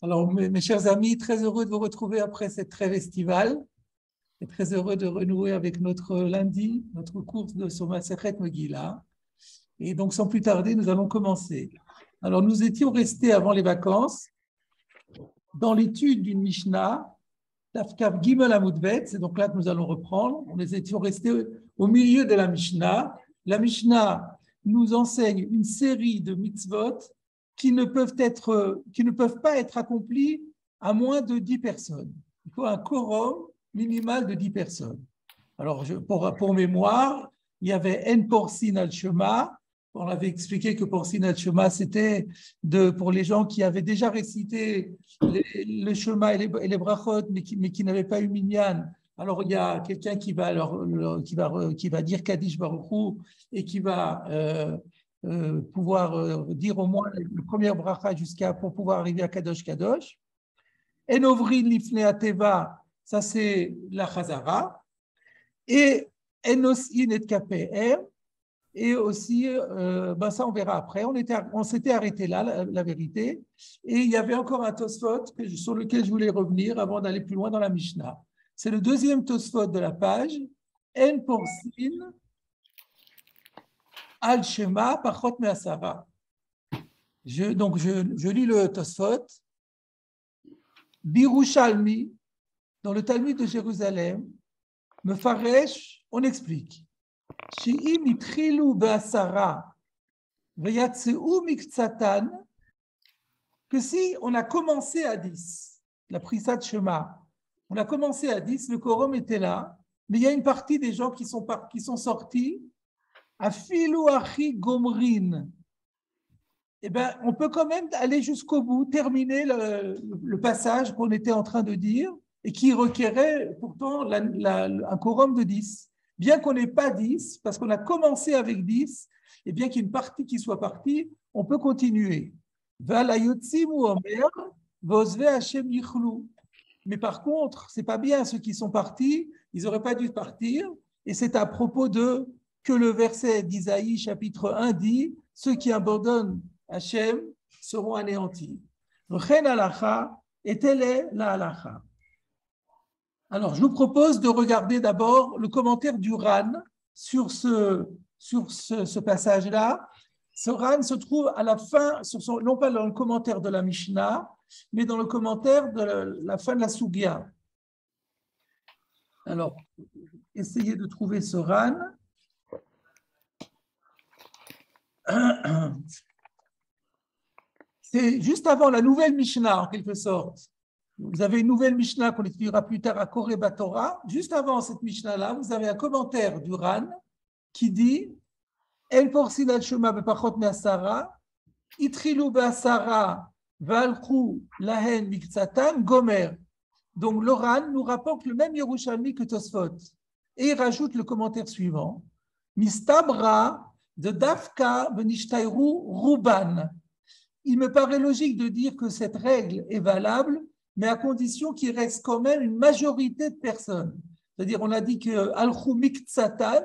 Alors, mes chers amis, très heureux de vous retrouver après cette trêve estivale et très heureux de renouer avec notre lundi, notre cours de sur Masechet Megillah. Et donc, sans plus tarder, nous allons commencer. Alors, nous étions restés avant les vacances dans l'étude d'une Mishnah, Tafkav Gimel Amud Bet, c'est donc là que nous allons reprendre. Nous étions restés au milieu de la Mishnah. La Mishnah nous enseigne une série de mitzvot qui ne peuvent pas être accomplies à moins de 10 personnes. Il faut un quorum minimal de 10 personnes. Alors, pour mémoire, il y avait En Porsin al Shema. On avait expliqué que Porsin al Shema, c'était pour les gens qui avaient déjà récité le Shema et les brachot, mais qui n'avaient pas eu minyan. Alors, il y a quelqu'un qui va dire Kaddish Baruch Hu et qui va pouvoir dire au moins le premier bracha pour pouvoir arriver à Kadosh Kadosh. En Ovrin Lifnei Ateva, ça c'est la Chazara. Et Enosin et KPR, et aussi, ça on verra après. On s'était arrêté là, la vérité. Et il y avait encore un Tosfot sur lequel je voulais revenir avant d'aller plus loin dans la Mishnah. C'est le deuxième Tosfot de la page. En Porsin al Shema Pachot Me'asara. Donc je lis le Tosfot. Birushalmi, dans le Talmud de Jérusalem, Mefaresh, on explique. She'im itchilu be'asara ve'yatzeu miktsatan, que si on a commencé à 10, la Prissat Shema, on a commencé à 10, le quorum était là, mais il y a une partie des gens qui sont sortis, afilu achi gomrin. Eh bien, on peut quand même aller jusqu'au bout, terminer le passage qu'on était en train de dire et qui requérait pourtant un quorum de 10. Bien qu'on n'ait pas 10, parce qu'on a commencé avec 10, et bien qu'il y ait une partie qui soit partie, on peut continuer. Mais par contre, ce n'est pas bien ceux qui sont partis, ils n'auraient pas dû partir, et c'est à propos de que le verset d'Isaïe, chapitre 1, dit « Ceux qui abandonnent Hachem seront anéantis. » Chen halacha et telle est la halacha. Alors, je vous propose de regarder d'abord le commentaire du Ran sur ce passage-là. Ce Ran se trouve à la fin, non pas dans le commentaire de la Mishnah, mais dans le commentaire de la fin de la Sugya. Alors, essayez de trouver ce Ran. C'est juste avant la nouvelle Mishnah, en quelque sorte. Vous avez une nouvelle Mishnah qu'on étudiera plus tard à Koreba Torah. Juste avant cette Mishnah-là, vous avez un commentaire du Ran qui dit El porsin al shema bepachot me'asara, itrilu be'asara v'alchu lahen miktsatan gomer. Donc le Ran nous rapporte le même Yerushalmi que Tosfot. Et il rajoute le commentaire suivant Mistabra de Dafka benishtaïru ruban. Il me paraît logique de dire que cette règle est valable, mais à condition qu'il reste quand même une majorité de personnes. C'est-à-dire, on a dit que Al-Khu Miktsatan,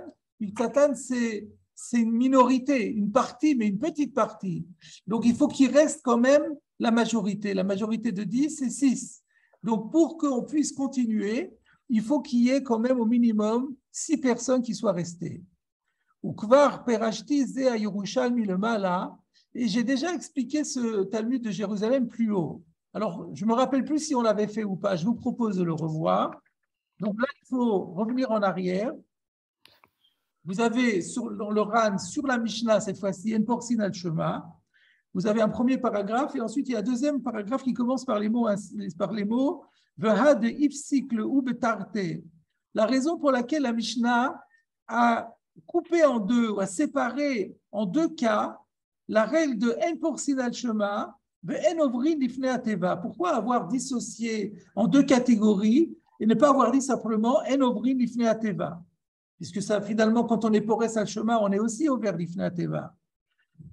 c'est une minorité, une partie, mais une petite partie. Donc, il faut qu'il reste quand même la majorité. La majorité de 10, c'est 6. Donc, pour qu'on puisse continuer, il faut qu'il y ait quand même au minimum 6 personnes qui soient restées. Ukvar perashti ze a Yerushalmi le mala. Et j'ai déjà expliqué ce Talmud de Jérusalem plus haut. Alors, je ne me rappelle plus si on l'avait fait ou pas. Je vous propose de le revoir. Donc là, il faut revenir en arrière. Vous avez dans le Ran, sur la Mishnah, cette fois-ci, En Porsin al Shema. Vous avez un premier paragraphe et ensuite il y a un deuxième paragraphe qui commence par les mots Vehad ifsik le ou betarte. La raison pour laquelle la Mishnah a coupé en deux, ou a séparé en deux cas la règle de En Porsin al Shema, En Ovrin Lifnei Ateva. Pourquoi avoir dissocié en deux catégories et ne pas avoir dit simplement En Ovrin Lifnei Ateva? Puisque ça, finalement, quand on est Porès al Shema, on est aussi ouvert Lifnei Ateva.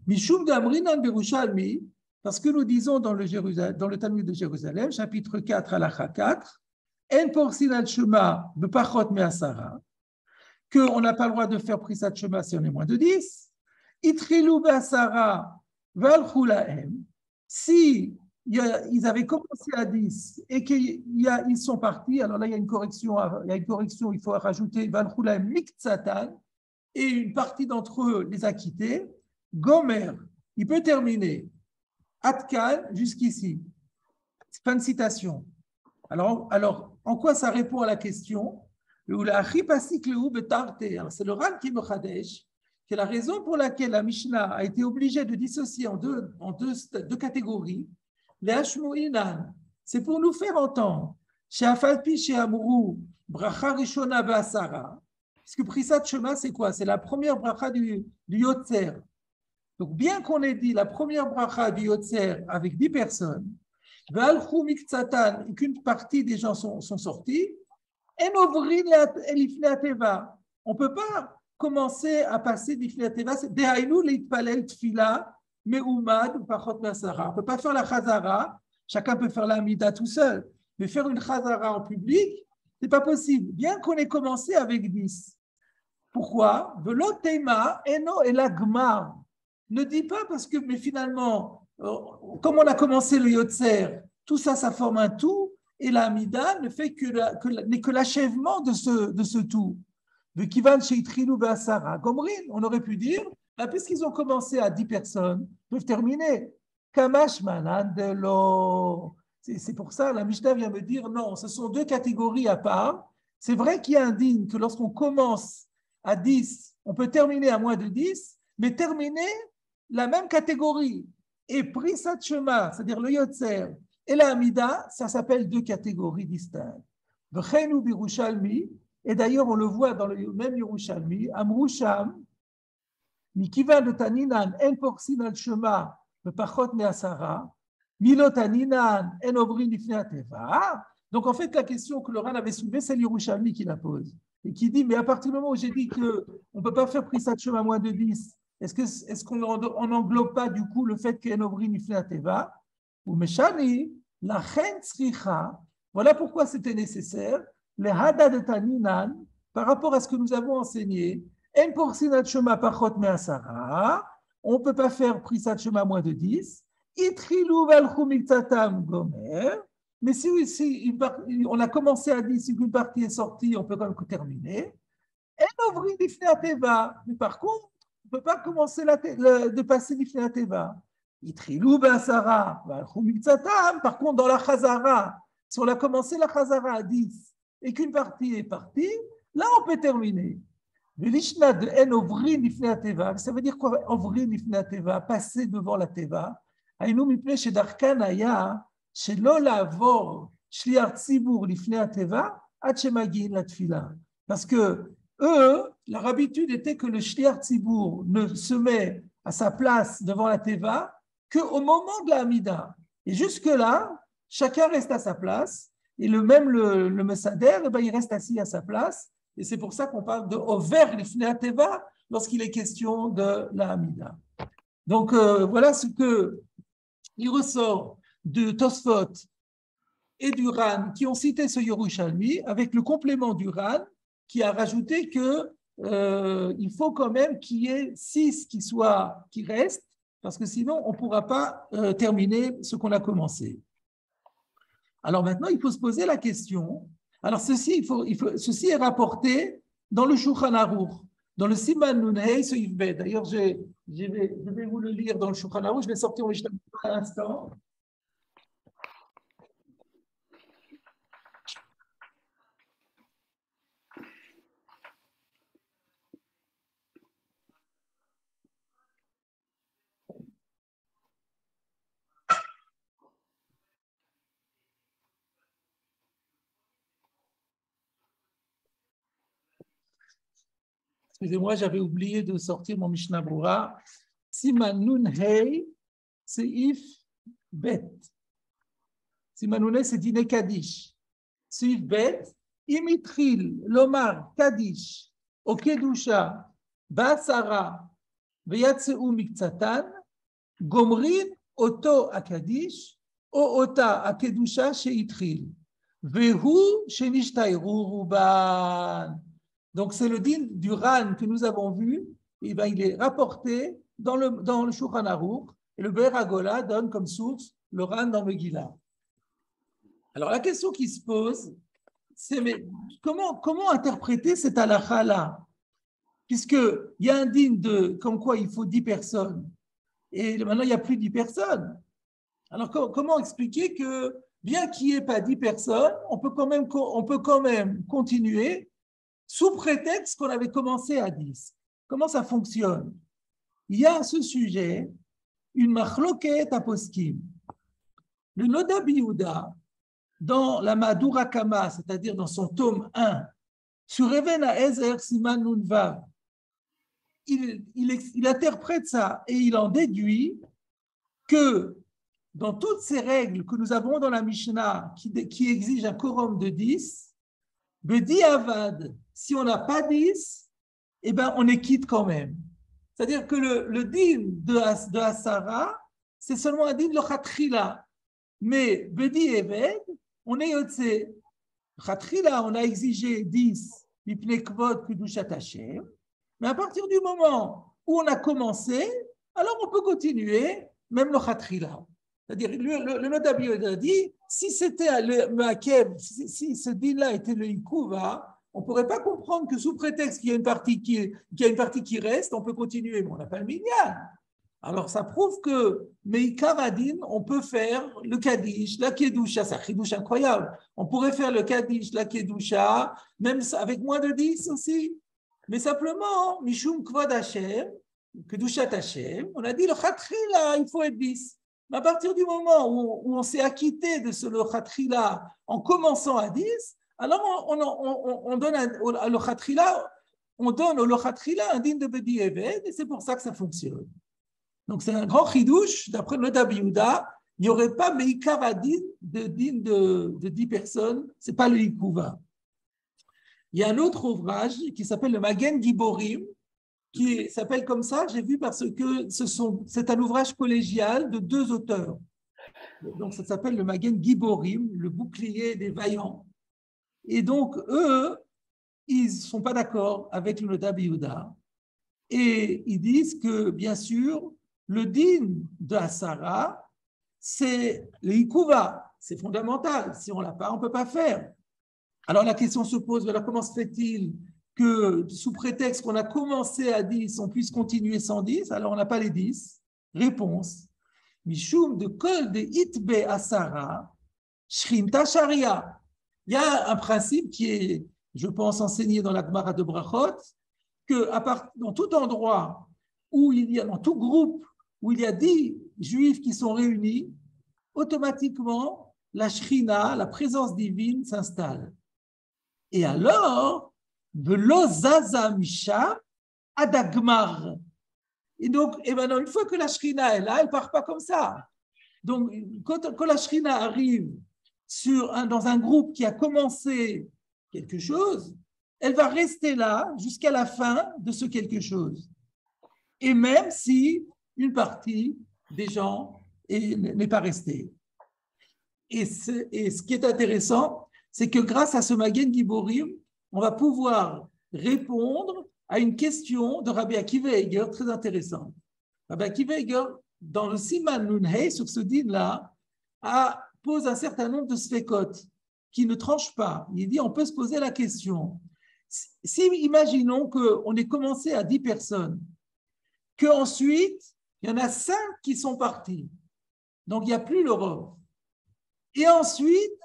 Mishum Gamrinan Berushalmi, parce que nous disons dans le Talmud de Jérusalem, chapitre 4, halacha 4, En Porsin al Shema bepachot me'asara, qu'on n'a pas le droit de faire Prissat Shema si on est moins de 10. Itrilu be'asara v'alchu lahem. Si ils avaient commencé à 10 et qu'ils sont partis. Alors là, il y a une correction, il faut rajouter Valchulaim Miktsatan, et une partie d'entre eux les a quittés. Gomer, il peut terminer. Atkan, jusqu'ici. Fin de citation. Alors, en quoi ça répond à la question? C'est le Ran qui me chadesh, que la raison pour laquelle la Mishnah a été obligée de dissocier en deux catégories, les Hashmo'inan, c'est pour nous faire entendre, chez Afalpi, chez Amrou, Bracha Rishona Basara, parce que Prisat Shema, c'est quoi? C'est la première bracha du Yotzer. Donc, bien qu'on ait dit la première bracha du Yotzer avec 10 personnes, et qu'une partie des gens sont sortis, on ne peut pas commencer à passer d'Ifnei Teva, on ne peut pas faire la Chazara, chacun peut faire la Mida tout seul, mais faire une Chazara en public, ce n'est pas possible, bien qu'on ait commencé avec 10. Pourquoi? Velotema eno et la Gmar. Ne dis pas parce que, mais finalement, comme on a commencé le Yotzer, tout ça, ça forme un tout, et la Amida ne fait n'est que l'achèvement de ce tout. Le Kivan Sheitrilou Be'asara. Gomrin, on aurait pu dire, puisqu'ils ont commencé à 10 personnes, ils peuvent terminer. Kamash Manandelo. C'est pour ça, la Mishnah vient me dire, non, ce sont deux catégories à part. C'est vrai qu'il y a un digne que lorsqu'on commence à 10, on peut terminer à moins de 10, mais terminer la même catégorie. Et Prisat Shema, c'est-à-dire le Yotzer, et la Amida, ça s'appelle deux catégories distinctes. V'cheinu birushalmi, et d'ailleurs on le voit dans le même Yerushalmi, Amrusham, Mikiva de Taninan, en porsin al Shema, le pachot me'asara, Milot Taninan, en obrin ifnei ateva. Donc en fait, la question que le Ran avait soulevée, c'est Yerushalmi qui la pose. Et qui dit, mais à partir du moment où j'ai dit qu'on ne peut pas faire Prisat Shema à moins de 10, est-ce qu'on n'englobe pas du coup le fait qu'en obrin ifnei ateva? Ou Meshani, la chen tzricha, voilà pourquoi c'était nécessaire, les hada de Taninan, par rapport à ce que nous avons enseigné, en porsinat shema pachot me'asara, on ne peut pas faire prisat shema moins de 10, itrilou valchou miktatam gomer, mais si on a commencé à 10, si une partie est sortie, on peut quand même terminer, en ovri l'ifnei ateva, mais par contre, on ne peut pas commencer de passer l'ifnei ateva. Itrilou be'asara, valchou miktatam, par contre, dans la chazara, si on a commencé la chazara à 10 et qu'une partie est partie, là on peut terminer. Le lishna de en ovri l'ifnei ateva, ça veut dire quoi, ovri l'ifnei ateva, passer devant la teva. Aïnou mipnei shedarkan haya, shelo la'avor shliach tzibur l'ifnei ateva, ad shemagin la tfila. Parce que eux, leur habitude était que le shliach tzibur ne se met à sa place devant la teva qu'au moment de la Hamida. Et jusque-là, chacun reste à sa place, et le Mesader, il reste assis à sa place, et c'est pour ça qu'on parle de Over l'ifnei ateva lorsqu'il est question de la Hamida. Donc voilà ce qu'il ressort de Tosfot et du Ran qui ont cité ce Yerushalmi, avec le complément du Ran qui a rajouté qu'il faut quand même qu'il y ait 6 qui restent, parce que sinon on ne pourra pas terminer ce qu'on a commencé. Alors maintenant, il faut se poser la question. Alors ceci est rapporté dans le Shulchan Aruch, dans le Siman Nun Hey Seif Bet. D'ailleurs, je vais vous le lire dans le Shulchan Aruch. Je vais sortir mon Mishnah à l'instant. Excusez-moi, j'avais oublié de sortir mon Mishnah Brura. Siman Nun Hey Seif Bet. Siman Nun Hey, c'est Dine Kaddish. Seif Bet, Imitril, Lomar, Kaddish, Okedusha, Basara, Veyatseu Miktsatan, Gomrin, Oto Akadish, O Ota Akedusha Sheitril, Vehu Shenishtaïru Ruban. Donc, c'est le din du Ran que nous avons vu, et ben, il est rapporté dans le Shulchan Aruch, et le Be'er HaGola donne comme source le Ran dans Megillah. Alors la question qui se pose, c'est mais comment interpréter cette halakha-là? Puisqu'il y a un din comme quoi il faut 10 personnes, et maintenant il n'y a plus 10 personnes. Alors comment expliquer que bien qu'il n'y ait pas 10 personnes, on peut quand même continuer sous prétexte qu'on avait commencé à 10. Comment ça fonctionne? Il y a à ce sujet une machloket à poskim. Le Noda Biyuda, dans la Madura Kama, c'est-à-dire dans son tome 1, sur Even Ezer Siman Nunvav, il interprète ça et il en déduit que dans toutes ces règles que nous avons dans la Mishnah qui exigent un quorum de 10, Bedi Avad, si on n'a pas 10, eh ben on est quitte quand même. C'est-à-dire que le din de Asara, c'est seulement un din de Khatrila. Mais Bedi Eved, on est Yotse. Khatrila, on a exigé 10, Mipnei Kvod Kedushat Hashem. Mais à partir du moment où on a commencé, alors on peut continuer, même le Khatrila. C'est-à-dire, le Noda Biyuda a dit, si c'était le Ma'akev, si ce din-là était le Ikuva, on ne pourrait pas comprendre que sous prétexte qu'il y a une partie qui reste, on peut continuer, mais on n'a pas le minyan. Alors, ça prouve que Meikar Adin, on peut faire le Kaddish, la Kedusha, c'est un Kiddush incroyable. On pourrait faire le Kaddish, la Kedusha, même avec moins de 10 aussi. Mais simplement, Mishum Kvod Hashem, Kedushat Hashem, on a dit le Khatrila, il faut être 10. Mais à partir du moment où on s'est acquitté de ce Khatrila en commençant à 10, alors on donne au Khatrila un din de Bedi Eved, et c'est pour ça que ça fonctionne. Donc c'est un grand chidouche, d'après le Noda Biyuda, il n'y aurait pas Meikar Adin de 10 personnes, ce n'est pas le Ikuva. Il y a un autre ouvrage qui s'appelle le Magen Giborim, qui s'appelle comme ça, j'ai vu parce que c'est un ouvrage collégial de 2 auteurs. Donc ça s'appelle le Magen Giborim, le bouclier des vaillants. Et donc eux, ils ne sont pas d'accord avec le Noda Biyuda. Et ils disent que, bien sûr, le din de Asara, c'est le Ikuva, c'est fondamental. Si on ne l'a pas, on ne peut pas faire. Alors la question se pose, alors comment se fait-il que sous prétexte qu'on a commencé à 10, on puisse continuer sans 10, alors on n'a pas les 10? Réponse. Mishum de kol de itbe Asara, shrinta sharia. Il y a un principe qui est, je pense, enseigné dans la Gemara de Brachot, que dans tout endroit où il y a, dans tout groupe où il y a 10 juifs qui sont réunis, automatiquement, la shrina, la présence divine s'installe. Et alors, velo zaza misha adagmar. Et donc, maintenant, une fois que la shrina est là, elle ne part pas comme ça. Donc, quand la shrina arrive dans un groupe qui a commencé quelque chose, elle va rester là jusqu'à la fin de ce quelque chose. Et même si une partie des gens n'est pas restée. Et ce qui est intéressant, c'est que grâce à ce Magen Giborim, on va pouvoir répondre à une question de Rabbi Akiva Eiger très intéressante. Rabbi Akiva Eiger, dans le Siman Nunhei, sur ce din-là, pose un certain nombre de sfekot qui ne tranchent pas. Il dit on peut se poser la question. Si imaginons qu'on ait commencé à 10 personnes, qu'ensuite, il y en a 5 qui sont partis. Donc, il n'y a plus le rov. Et ensuite,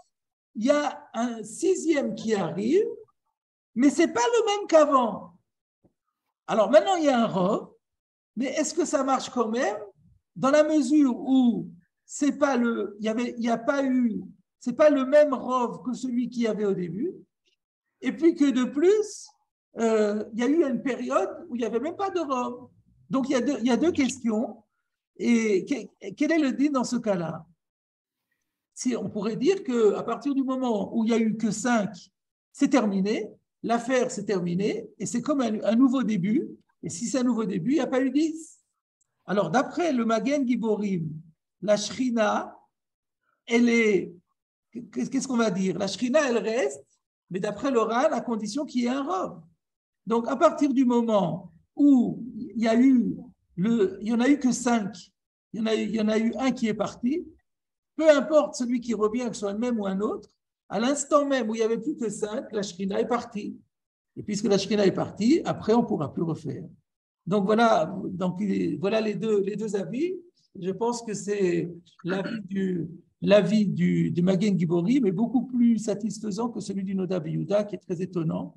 il y a un 6e qui arrive, mais ce n'est pas le même qu'avant. Alors, maintenant, il y a un rov, mais est-ce que ça marche quand même dans la mesure où c'est pas le même rov que celui qu'il y avait au début, et puis que de plus, il y a eu une période où il n'y avait même pas de rov. Donc, il y a deux questions. Et quel est le din dans ce cas-là? Si on pourrait dire qu'à partir du moment où il n'y a eu que 5, c'est terminé, l'affaire c'est terminé, et c'est comme un nouveau début. Et si c'est un nouveau début, il n'y a pas eu 10. Alors, d'après le Magen Giborim, la Shrina, elle est. Qu'est-ce qu'on va dire? La Shrina, elle reste, mais d'après l'oral, à condition qu'il y ait un rov. Donc, à partir du moment où il y en a eu que 5, il y en a eu un qui est parti, peu importe celui qui revient, que ce soit le même ou un autre, à l'instant même où il n'y avait plus que 5, la Shrina est partie. Et puisque la Shrina est partie, après, on ne pourra plus refaire. Donc voilà, voilà les deux avis. Je pense que c'est l'avis du Magen Gibori, mais beaucoup plus satisfaisant que celui du Noda Biyuda, qui est très étonnant.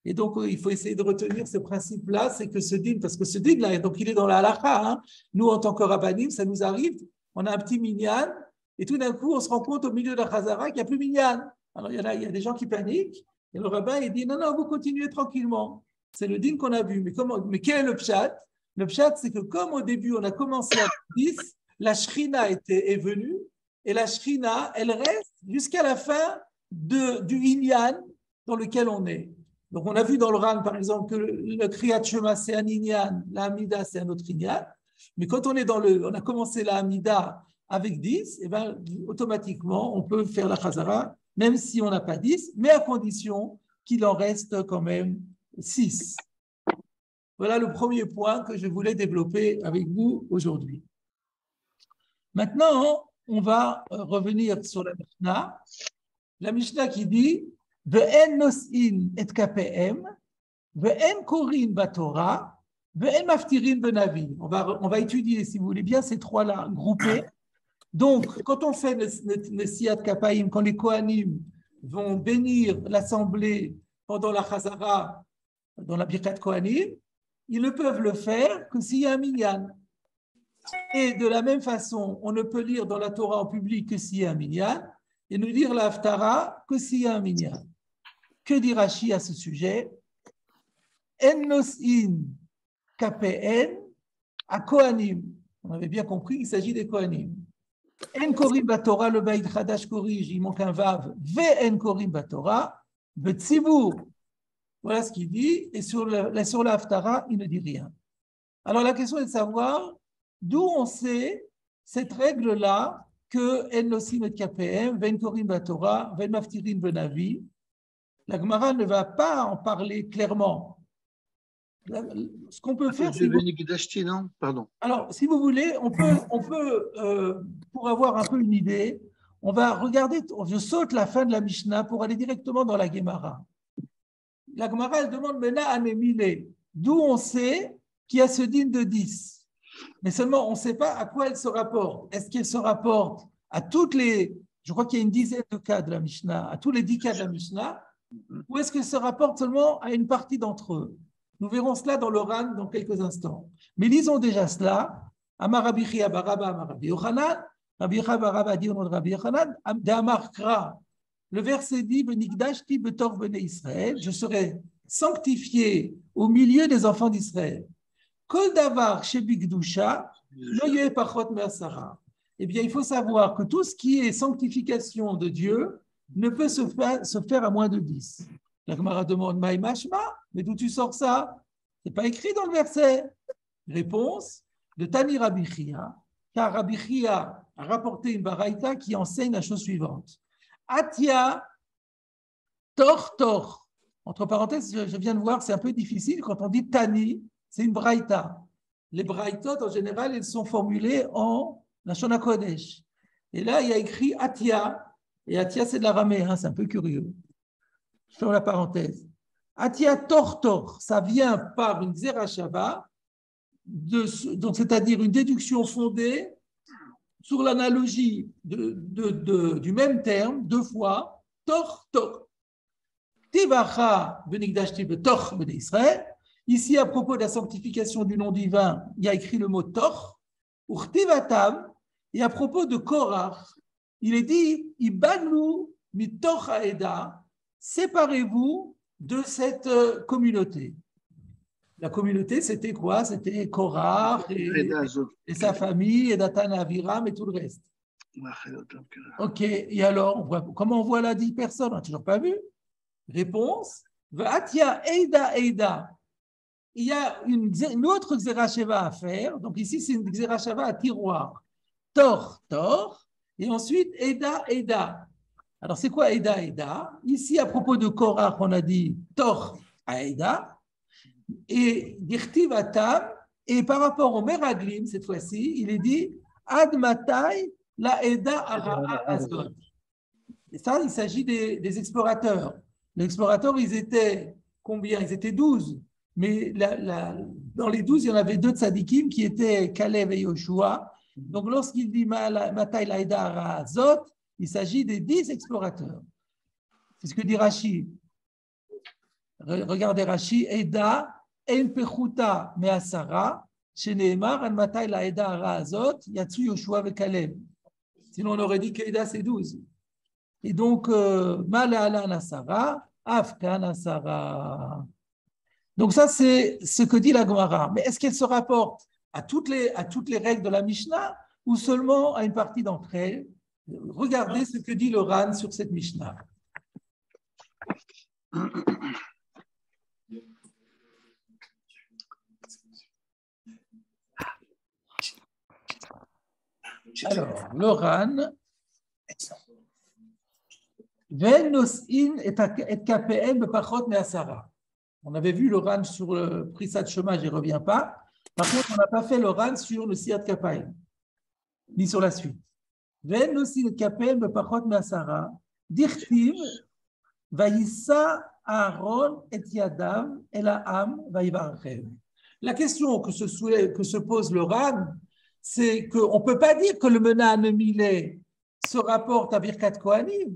Et donc, il faut essayer de retenir ce principe-là, c'est que ce din, parce que ce din-là, donc il est dans la halakha, hein. Nous, en tant que rabbanim, ça nous arrive, on a un petit minyan, et tout d'un coup, on se rend compte au milieu de la chazara qu'il n'y a plus minyan. Alors, il y a des gens qui paniquent, et le rabbin, il dit, non, non, vous continuez tranquillement. C'est le din qu'on a vu. Mais quel est le pshat? Le pshat, c'est que comme au début, on a commencé à 10, la shrina est venue, et la shrina, elle reste jusqu'à la fin du inyan dans lequel on est. Donc, on a vu dans le Ran, par exemple, que le Kriyat Shema, c'est un Inyan, la Hamida, c'est un autre Inyan. Mais quand on a commencé la Hamida avec 10, et ben, automatiquement, on peut faire la Chazara, même si on n'a pas 10, mais à condition qu'il en reste quand même 6. Voilà le premier point que je voulais développer avec vous aujourd'hui. Maintenant, on va revenir sur la Mishnah. La Mishnah qui dit Ve'en nos'in et KPM, ve'en korin batora, ve'en maftirin benavi. On va étudier, si vous voulez bien, ces trois-là groupés. Donc, quand on fait le siyat kapaim, quand les kohanim vont bénir l'assemblée pendant la chazara, dans la birkat kohanim, ils ne peuvent le faire que s'il y a un minyan. Et de la même façon, on ne peut lire dans la Torah en public que s'il y a un minyan, et ne lire la haftara que s'il y a un minyan. Que dit Rashi à ce sujet? En nos'in KPN à Kohanim. On avait bien compris, il s'agit des Kohanim. En korim batora, le Baïd Chadash corrige, il manque un vav. Ve en korim batora, betzibur. Voilà ce qu'il dit. Et sur la haftara, il ne dit rien. Alors la question est de savoir d'où on sait cette règle-là que en nos'in et KPM, ve en korim batora, ve en maftirin benavi. La Gemara ne va pas en parler clairement. Ce qu'on peut faire, c'est... non, pardon. Alors, si vous voulez, on peut pour avoir un peu une idée, on va regarder, je saute la fin de la Mishnah pour aller directement dans la Gemara. La Gemara, elle demande Mena Anemile, d'où on sait qu'il y a ce din de 10. Mais seulement, on ne sait pas à quoi elle se rapporte. Est-ce qu'elle se rapporte à toutes les... Je crois qu'il y a une dizaine de cas de la Mishnah, à tous les 10 cas de la Mishnah, ou est-ce qu'elle se rapporte seulement à une partie d'entre eux? Nous verrons cela dans le Ran dans quelques instants. Mais lisons déjà cela. Amar Rabbi Chia bar Abba Amar Rabbi Yochanan. Rabbi Chia bar Abba dit au nom de Rabbi Yochanan, d'Amar Kra. Le verset dit Benigdashti betor bnei Israël. Je serai sanctifié au milieu des enfants d'Israël. Kol davar shebigdusha lo yeh pachot me'asara. Eh bien, il faut savoir que tout ce qui est sanctification de Dieu ne peut se faire à moins de 10. La Gemara demande Maï Mashma, mais d'où tu sors ça? Ce n'est pas écrit dans le verset. Réponse de Tani Rabbi Chia, car Rabbi Chia a rapporté une baraïta qui enseigne la chose suivante. Atia tor. Entre parenthèses, je viens de voir, c'est un peu difficile quand on dit Tani, c'est une baraïta. Les baraïtot, en général, elles sont formulées en Lashon HaKodesh. Et là, il y a écrit Atia, et Atia, c'est de l'aramé, hein, c'est un peu curieux. Sur la parenthèse. Atia tor, ça vient par une zerachava, donc c'est-à-dire une déduction fondée sur l'analogie du même terme, deux fois, tor. Tivacha benigdashti betor bnei Israël. Ici, à propos de la sanctification du nom divin, il y a écrit le mot tor, urtivatam, et à propos de Korach, il est dit, ibanu mitoch haeda, séparez-vous de cette communauté. La communauté, c'était quoi? C'était Korach et sa famille, et Datan Aviram et tout le reste. Ok, et alors, comment on voit là 10 personnes? On n'a toujours pas vu. Réponse, Vatia Eida. Il y a une autre Xerasheva à faire. Donc ici, c'est une Xerasheva à tiroir. Tor, et ensuite Eida. Alors, c'est quoi Eda? Ici, à propos de Korach, on a dit Tor à Eda. Et Dirtiv Atam. Et par rapport au Meraglim, cette fois-ci, il est dit Ad Matai la Eda Ara Azot. Et ça, il s'agit des explorateurs. Les explorateurs, ils étaient combien? Ils étaient 12. Mais dans les 12, il y en avait 2 tzadikim qui étaient Kalev et Yoshua. Donc, lorsqu'il dit Matai la Eda Ara Azot, il s'agit des 10 explorateurs. C'est ce que dit Rashi. Regardez Rashi, Eda en pechuta me'asara, sheneemar an matai la Eda Ara Azot, yatsu Yoshua ve Kalev. Sinon, on aurait dit qu'Eda, c'est 12. Et donc, Malala Nasara, Afka Nasara. Donc, ça, c'est ce que dit la Gemara. Mais est-ce qu'elle se rapporte à toutes les règles de la Mishnah ou seulement à une partie d'entre elles? Regardez ce que dit le Ran sur cette Mishnah. Alors, le Ran. On avait vu le Ran sur le Prissat Shema, je n'y reviens pas. Par contre, on n'a pas fait le Ran sur le Siyat Kapaim, ni sur la suite. Dirtiv, Vayissa Aaron et Yadav Elaam Vayivarachem. La question que se pose le Ran, c'est qu'on ne peut pas dire que le Menan Milé se rapporte à Birkat Kohanim.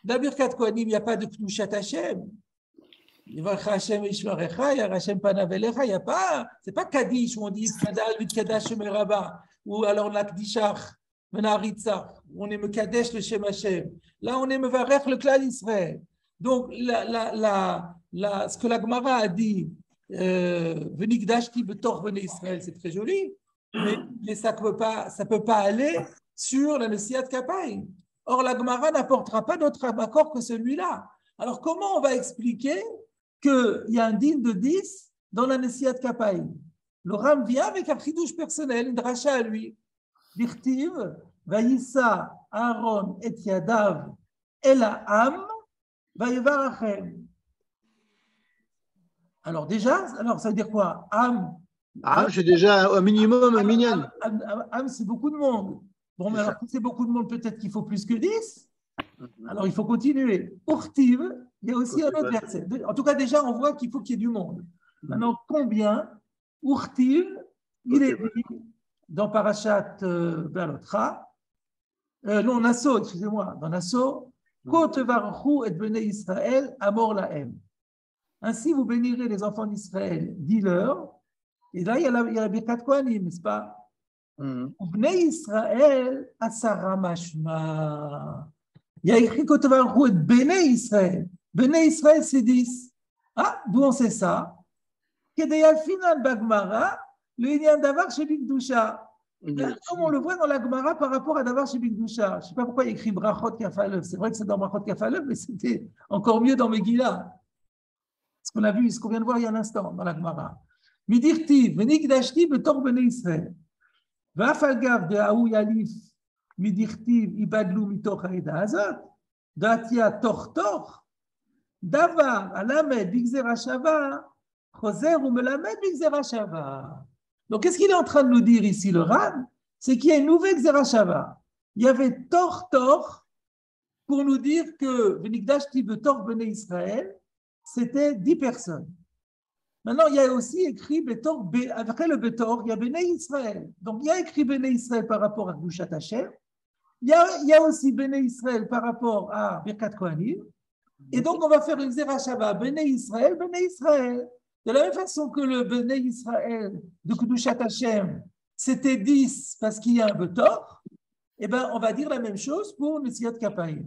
Dans Birkat Kohanim, il n'y a pas de Knushat Hashem. Yivarcha Hashem Ishmarecha, Yar Hashem Panavelecha, il n'y a pas. Ce n'est pas Kaddish où on dit Kadal Vitkadash Meraba, ou alors Lakdishach, Menaritzach, où on est Mekadesh le Shem Hashem. Là, on est Mevarech le Klal Israël. Donc, ce que la Gemara a dit, Venikdashti Betor Bnei Israël, c'est très joli, mais ça ne peut pas aller sur la Nesiat Kapaim. Or, la Gemara n'apportera pas d'autre accord que celui-là. Alors, comment on va expliquer qu'il y a un din de 10 dans la Nesiat Kapaim? Le Ram vient avec un chidouche personnel, une dracha à lui. Birtiv, Vayissa, Aaron et Yadav, Elaam, Vayivarachem. Alors, déjà, ça veut dire quoi? Am, c'est déjà un minimum, un minyan. Am, c'est beaucoup de monde. Bon, mais alors, si c'est beaucoup de monde, peut-être qu'il faut plus que 10. Alors, il faut continuer. Urtiv, il y a aussi un autre verset. En tout cas, déjà, on voit qu'il faut qu'il y ait du monde. Maintenant, combien? Urtiv, il est dit dans Parashat Bealotra, non, Nassau, excusez-moi, dans Nassau, Kote Varuchu et Bnei Israël, Amor Lahem. Ainsi, vous bénirez les enfants d'Israël, dis-leur. Et là, il y a la Birkat Kohanim, n'est-ce pas? Bnei Israël, Asara Mashma. Il y a écrit Kote Varuchu et Bnei Israël. Bnei Israël, c'est 10. Ah, d'où on sait ça? Kedeyal Finan Bagmara, le Inyan Davar chez Bigdusha. Comme on le voit dans la Gemara par rapport à Davar chez Bigdusha. Je ne sais pas pourquoi il écrit Brachot Kafalev. C'est vrai que c'est dans Brachot Kafalev, mais c'était encore mieux dans Megillah. Ce qu'on a vu, ce qu'on vient de voir il y a un instant dans la Gemara. Midirtiv, Venikdashti, Betor Bnei Israël. Vafalgav de Aou Yalif, Midirtiv, Ibadlu, Mitoch Haïda Azot. Datia, Tortor. Davar, Alamed, Bigzera Shava. Choser ou Melamed, Bigzera Shava. Donc, qu'est-ce qu'il est en train de nous dire ici, le Ran? C'est qu'il y a une nouvelle Gzera Shava. Il y avait Tor pour nous dire que Venikdashti Betor Bnei Israël, c'était 10 personnes. Maintenant, il y a aussi écrit Betor, après le Betor, il y a Bnei Israël. Donc, il y a écrit Bnei Israël par rapport à Gdushat Hashem. Il y a aussi Bnei Israël par rapport à Birkat Kohanim. Et donc, on va faire une Gzera Shava, Bnei Israël, Bnei Israël. De la même façon que le Bnei Israël de Gdushat Hashem, c'était 10 parce qu'il y a un Betor, eh bien, on va dire la même chose pour le Siyat Kapaim.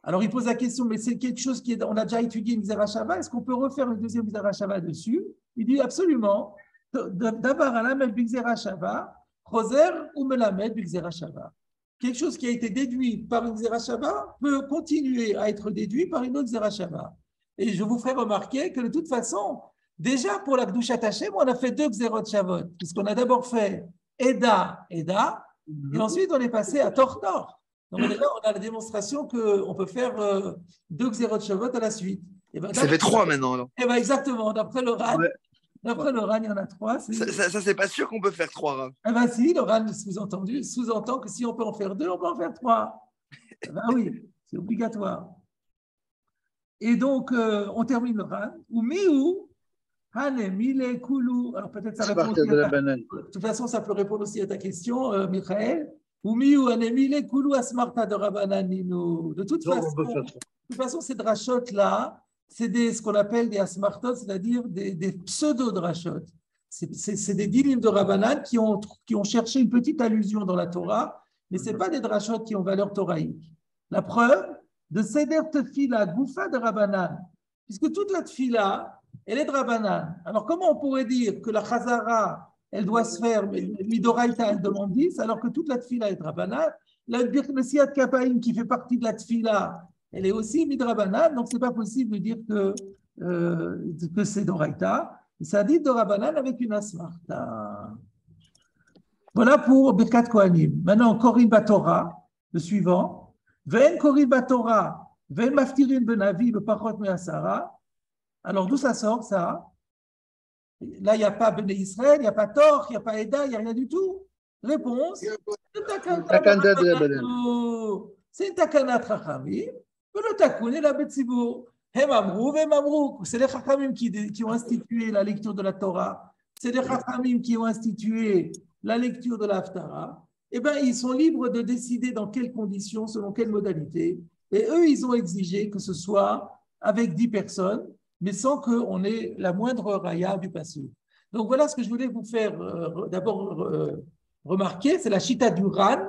Alors, il pose la question, mais c'est quelque chose on a déjà étudié une Gzera Shava, est-ce qu'on peut refaire une deuxième Gzera Shava dessus? Il dit absolument. D'abord, à la même Gzera Shava, Choser ou Melamed Gzera Shava. Quelque chose qui a été déduit par une Gzera Shava peut continuer à être déduit par une autre Gzera Shava. Et je vous ferai remarquer que de toute façon, déjà pour la Gdushat Hashem, on a fait 2 Gzerot Shavot, puisqu'on a d'abord fait Eda, et ensuite on est passé à Tortor. Donc déjà, on a la démonstration qu'on peut faire 2 Gzerot Shavot à la suite. Et ben, ça fait 3 maintenant. Alors. Et bien exactement, d'après le Ran, D'après le RAN, il y en a trois. Ça c'est pas sûr qu'on peut faire 3 Rav. Ah ben si, le RAN sous-entend que si on peut en faire 2, on peut en faire 3. Ben oui, c'est obligatoire. Et donc, on termine le RAN. Ou miou, hane, mile, koulou. Alors peut-être ça répond aussi à ta... De toute façon, ça peut répondre aussi à ta question, Michael. Ou miou, hane, mile, koulou, asmarta de Rabbananino. De toute façon, ces drachotes-là, c'est ce qu'on appelle des asmartot, c'est-à-dire des pseudo-drachotes. C'est des dilim de Rabbanan qui ont cherché une petite allusion dans la Torah, mais ce n'est pas des drachotes qui ont valeur toraïque. La preuve de Seder Tefila, Goufa de Rabbanan, puisque toute la Tefila, elle est de Rabbanan. Alors comment on pourrait dire que la Chazara, elle doit se faire, Midoraïta, elle demande 10, alors que toute la Tefila est de Rabbanan. La Birknesiat Kapaïm, qui fait partie de la Tefila, elle est aussi midrabanan, donc ce n'est pas possible de dire que c'est d'Oraïta. Ça dit de Rabbanan avec une asmarta. Voilà pour Birkat Kohanim. Maintenant, Korin Batora, le suivant. Ven Korin Batora, Ven Maftirin Benavi, le Pachot Measara. Alors, d'où ça sort, ça? Là, il n'y a pas Bene Israël, il n'y a pas Tor, il n'y a pas Eda, il n'y a rien du tout. Réponse. C'est une takanat Chachamim. C'est les Chachamim qui ont institué la lecture de la Torah. C'est les Chachamim qui ont institué la lecture de l'Haftara. Eh bien, ils sont libres de décider dans quelles conditions, selon quelles modalités. Et eux, ils ont exigé que ce soit avec 10 personnes, mais sans qu'on ait la moindre raya du passé. Donc, voilà ce que je voulais vous faire d'abord remarquer. C'est la chita du Ran,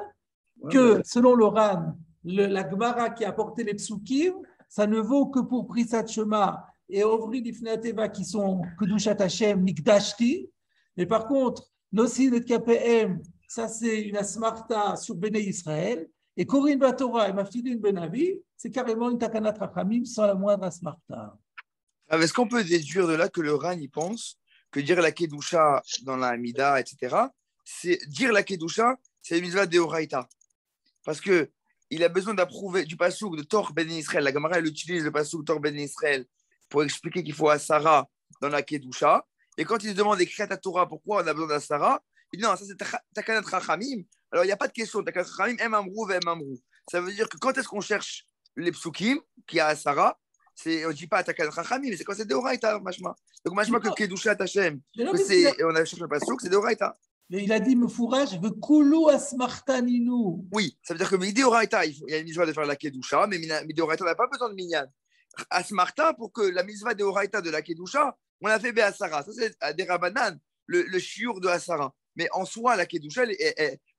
que selon le Ran, la Gemara qui a apporté les psukim, ça ne vaut que pour Prisat Shema et Ovri Lifnateva qui sont Kedushat Hashem, Nikdashti. Mais par contre, Nosin et KPM, ça c'est une asmarta sur Béné Israël. Et Korin Batora et Maftilin Benavi, c'est carrément une takanat Rachamim sans la moindre asmarta. Est-ce qu'on peut déduire de là que le Ran, il pense que dire la Kedusha dans la Hamida, etc., c'est dire la Kedusha, c'est une mitzvah d'Eoraita. Parce que il a besoin d'approuver du pasouk de Tor Ben Israël. La Gemara, elle utilise le pasouk Tor Ben Israël pour expliquer qu'il faut Asara dans la Kedusha. Et quand il se demande écrire à Torah pourquoi on a besoin d'Asara, il dit non, ça c'est Takanat Rachamim. Alors il n'y a pas de question. Takanat Rachamim, M Amrou, V M Amrou. Ça veut dire que quand est-ce qu'on cherche les psukim, qui a Asara, on ne dit pas Takanat Rachamim, mais c'est quand c'est Deoraita, Mashma. Donc Mashma que Kedusha Tachem, on a cherché le pasouk, c'est Deoraita. Mais il a dit, me fourrage, veut koulou asmartaninu. Oui, ça veut dire que Midoraita, il y a une mitzvah de faire la Kedusha, mais Midoraita n'a pas besoin de minyan. Asmarta, pour que la mitzvah de Oraita de la Kedusha, on l'a fait Be'asara. Ça, c'est des Rabbanan, le shiur de Asara. Mais en soi, la Kedusha,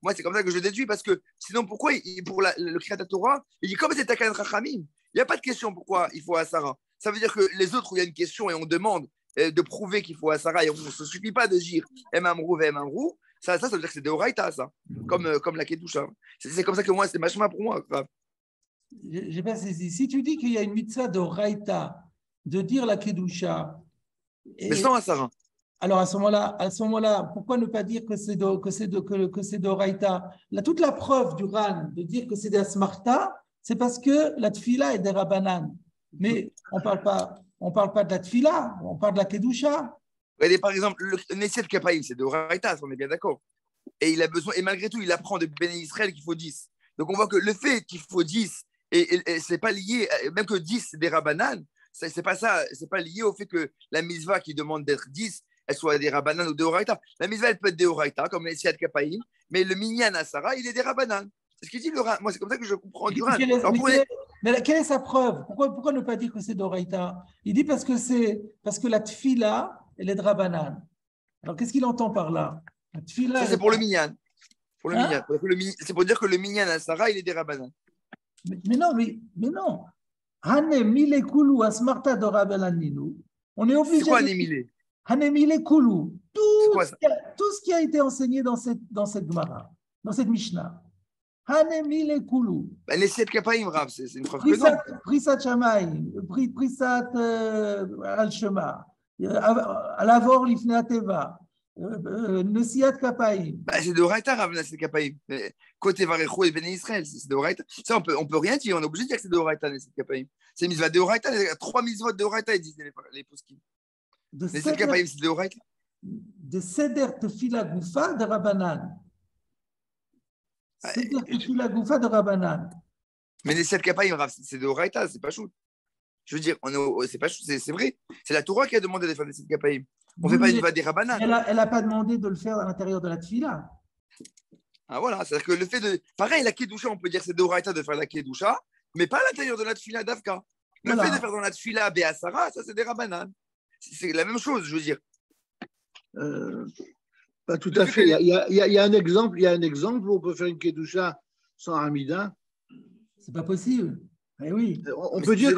moi, c'est comme ça que je déduis, parce que sinon, pourquoi, pour le Kriyat Torah, il dit, comme c'est Takanat Rachamim, il n'y a pas de question pourquoi il faut Asara. Ça veut dire que les autres, où il y a une question et on demande de prouver qu'il faut Asara, et on ne se suffit pas de dire Emamrou, Vemamrou, ça veut dire que c'est de Oraita, ça, comme la Kedusha. C'est comme ça que moi, c'est machma pour moi. J'ai pas saisi. Si tu dis qu'il y a une mitzvah de Oraita, de dire la Kedusha. Mais sans Asara. Alors à ce moment-là, pourquoi ne pas dire que c'est de Oraita? Toute la preuve du Ran de dire que c'est des Asmarta, c'est parce que la Tfila est des Rabbanan. Mais on ne parle pas de la Tfila, on parle de la Kedusha. Regardez, par exemple, le Nessiet Kapaïm, c'est de Oraita, on est bien d'accord. Et il a besoin, et malgré tout, il apprend de Béné Israël qu'il faut 10. Donc on voit que le fait qu'il faut 10, et c'est pas lié, même que 10, c'est des Rabbanan, c'est pas ça, c'est pas lié au fait que la Mitzvah qui demande d'être 10, elle soit des Rabbanan ou des Oraita. La Mitzvah, elle peut être des Oraita, comme le Nessiet Kapaïm, mais le Minyan Asara, il est des Rabbanan. C'est ce qu'il dit le Ran. Moi, c'est comme ça que je comprends du Ran. Mais quelle est sa preuve? Pourquoi ne pas dire que c'est d'Oraita? Il dit parce que la Tfila, elle est de Rabbanan. Alors, qu'est-ce qu'il entend par là? La tfila, ça, c'est pour le Minyan. C'est pour dire que le Minyan à Sarah, il est des Rabbanan. Mais non. Hane mile kulu asmarta de Rabbananinu. On est obligé. C'est quoi Hane mile? Hane mile kulu. Tout ce qui a été enseigné dans cette Gemara, dans cette Mishnah. Hane mile kulu. Les 7 Kapaïm, Rav, c'est une preuve que non. Prisat Shamaim, Prisat Al-Shema. Alavor Lifnei Teva, Nesiat Kapaïm. C'est de Oraita, Rav, Nesiat Kapaïm. Côté Varecho et Béné Israël, c'est de Oraita. Ça, on peut rien dire, on est obligé de dire que c'est de Oraita, Nesiat Kapaïm. C'est une mitzvah de Oraita, 3 mitzvot de Oraita, ils disent les poskim. de Les 7 Kappaïm, c'est Deoraita. de Seder Tefila Goufa de Rabbanan. Seder Tefila Goufa de Rabbanan. Mais les 7 Kappaïm, c'est Deoraita, c'est pas chou. Je veux dire, c'est pas chou, c'est vrai. C'est la Torah qui a demandé de faire les 7 Kappaïm. On ne fait pas une va des Rabbanan. Elle n'a pas demandé de le faire à l'intérieur de la Tefila. Ah voilà, c'est-à-dire que le fait de. Pareil, la Kedusha, on peut dire que c'est Deoraita de faire la Kedusha, mais pas à l'intérieur de la Tefila d'Avka. Le fait de faire dans la Tefila Be'asara, ça c'est des Rabbanan. C'est la même chose, je veux dire. Pas tout à fait. Il y a un exemple où on peut faire une Kedusha sans Hamida. C'est pas possible. Eh oui. On peut dire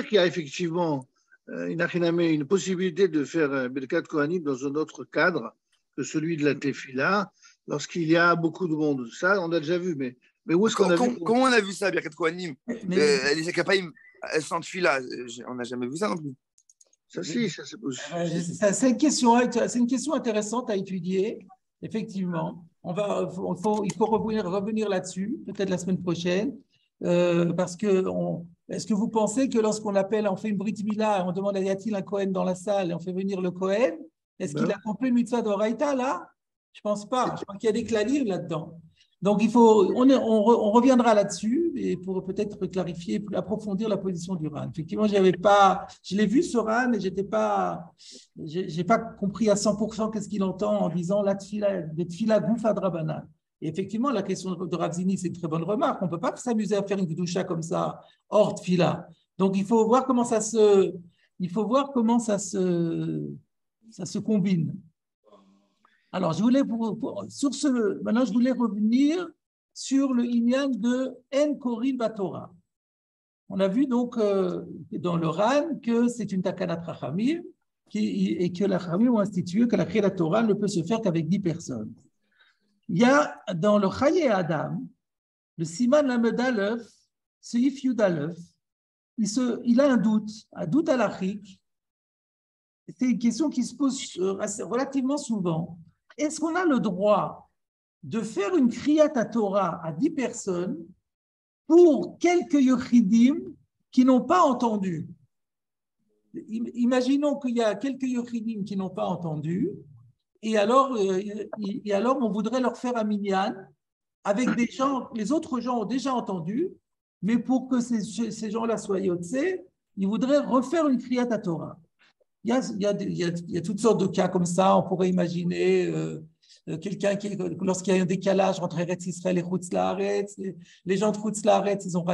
qu'il y a effectivement une possibilité de faire Birkat Kohanim dans un autre cadre que celui de la Tefila lorsqu'il y a beaucoup de monde. Ça, on a déjà vu, mais où est-ce qu'on a vu? Comment on a vu ça, Birkat Kohanim? Les Kappaïm sans Tefila, on n'a jamais vu ça non plus. Ça, si, ça c'est possible. C'est une question intéressante à étudier, effectivement. Il faut revenir là-dessus, peut-être la semaine prochaine, parce que est-ce que vous pensez que lorsqu'on fait une Brit Mila, on demande y a-t-il un Kohen dans la salle et on fait venir le Kohen, est-ce qu'il a accompli une mitzvah d'Oraïta là? Je ne pense pas. Je pense qu'il y a des clalim là-dedans. Donc on reviendra là-dessus et pour peut-être clarifier, approfondir la position du RAN. Effectivement, je l'ai vu ce RAN et j'ai pas compris à 100% qu'est-ce qu'il entend en disant la tfila goufa drabanan. Et effectivement, la question de Rav Zini, c'est une très bonne remarque. On ne peut pas s'amuser à faire une kedusha comme ça hors tfila. Donc il faut voir comment ça se combine. Alors, maintenant, je voulais revenir sur le inyan de En Korin Batora. On a vu donc dans le RAN que c'est une takanat Rachamim et que la Rachamim ont institué que la Kriyat Torah ne peut se faire qu'avec 10 personnes. Il y a dans le Chaye Adam, le Siman Lamed Aleph, Seif Yud Aleph, il a un doute halachique. C'est une question qui se pose relativement souvent. Est-ce qu'on a le droit de faire une Kriyat Torah à 10 personnes pour quelques yochidim qui n'ont pas entendu? Imaginons qu'il y a quelques yochidim qui n'ont pas entendu, et alors on voudrait leur faire un minyan avec des gens, les autres gens ont déjà entendu, mais pour que ces gens-là soient yotzé, ils voudraient refaire une Kriyat Torah. Il y a toutes sortes de cas comme ça. On pourrait imaginer quelqu'un lorsqu'il y a un décalage entre Eretz Israël et Chutz Laaretz, les gens de Chutz Laaretz, en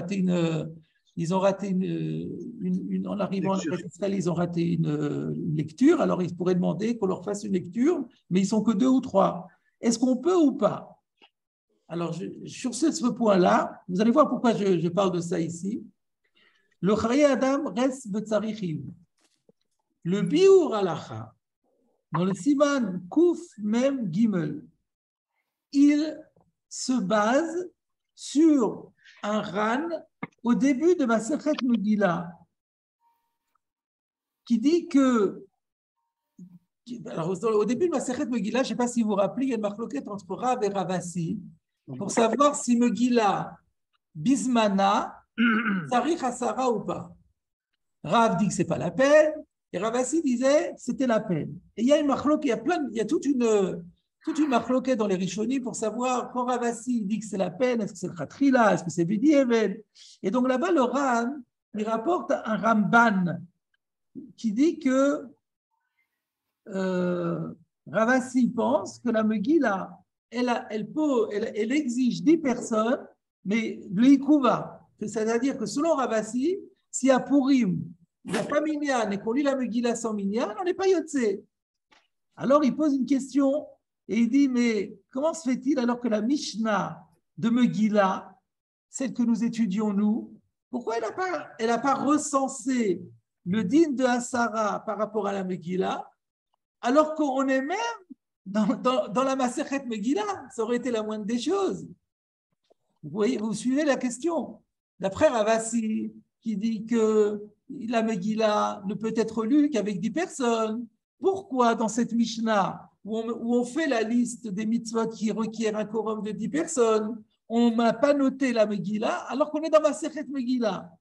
arrivant en Eretz Israël, ils ont raté une lecture. Alors, ils pourraient demander qu'on leur fasse une lecture, mais ils sont que 2 ou 3. Est-ce qu'on peut ou pas? Alors, sur ce point-là, vous allez voir pourquoi je parle de ça ici. Le Chaye Adam reste Betzarichim. Le Biur Halacha, dans le Siman Kouf Mem Gimel, il se base sur un RAN au début de Masechet Megillah qui dit que. Alors, au début de Masechet Megillah, je ne sais pas si vous vous rappelez, il y a une marloquette entre Rav et Ravasi pour savoir si Megillah Bismana, Sarich Asara ou pas. Rav dit que ce n'est pas la peine. Et Ravasi disait c'était la peine. Et il y a une marloquette, il y a toute une marloquette dans les Rishonim pour savoir quand Ravasi dit que c'est la peine, est-ce que c'est le Khatrila, est-ce que c'est Bidi Even. Et donc là-bas, le Ran, il rapporte un Ramban qui dit que Ravasi pense que la Megillah, elle exige 10 personnes, mais le Ikouva, c'est-à-dire que selon Ravasi, si à Purim, il n'y a pas minyan et qu'on lit la Megillah sans minyan, on n'est pas yotzé. Alors il pose une question et il dit mais comment se fait-il alors que la Mishnah de Megillah, celle que nous étudions nous, pourquoi elle n'a pas recensé le din de Asara par rapport à la Megillah alors qu'on est même dans la Masechet Megillah, ça aurait été la moindre des choses. Vous voyez, vous suivez la question. D'après Ravasi qui dit que la Megillah ne peut être lue qu'avec 10 personnes. Pourquoi dans cette Mishnah, où on fait la liste des mitzvot qui requièrent un quorum de 10 personnes, on n'a pas noté la Megillah alors qu'on est dans ma Masechet Megillah?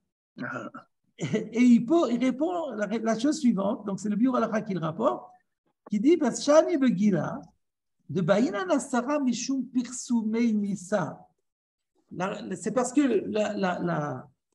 il répond la chose suivante, donc c'est le Biur Halakha qui le rapporte, qui dit parce que Shani Begila, de Baïna Nasara Mishum Pirsumei Nisa. C'est parce que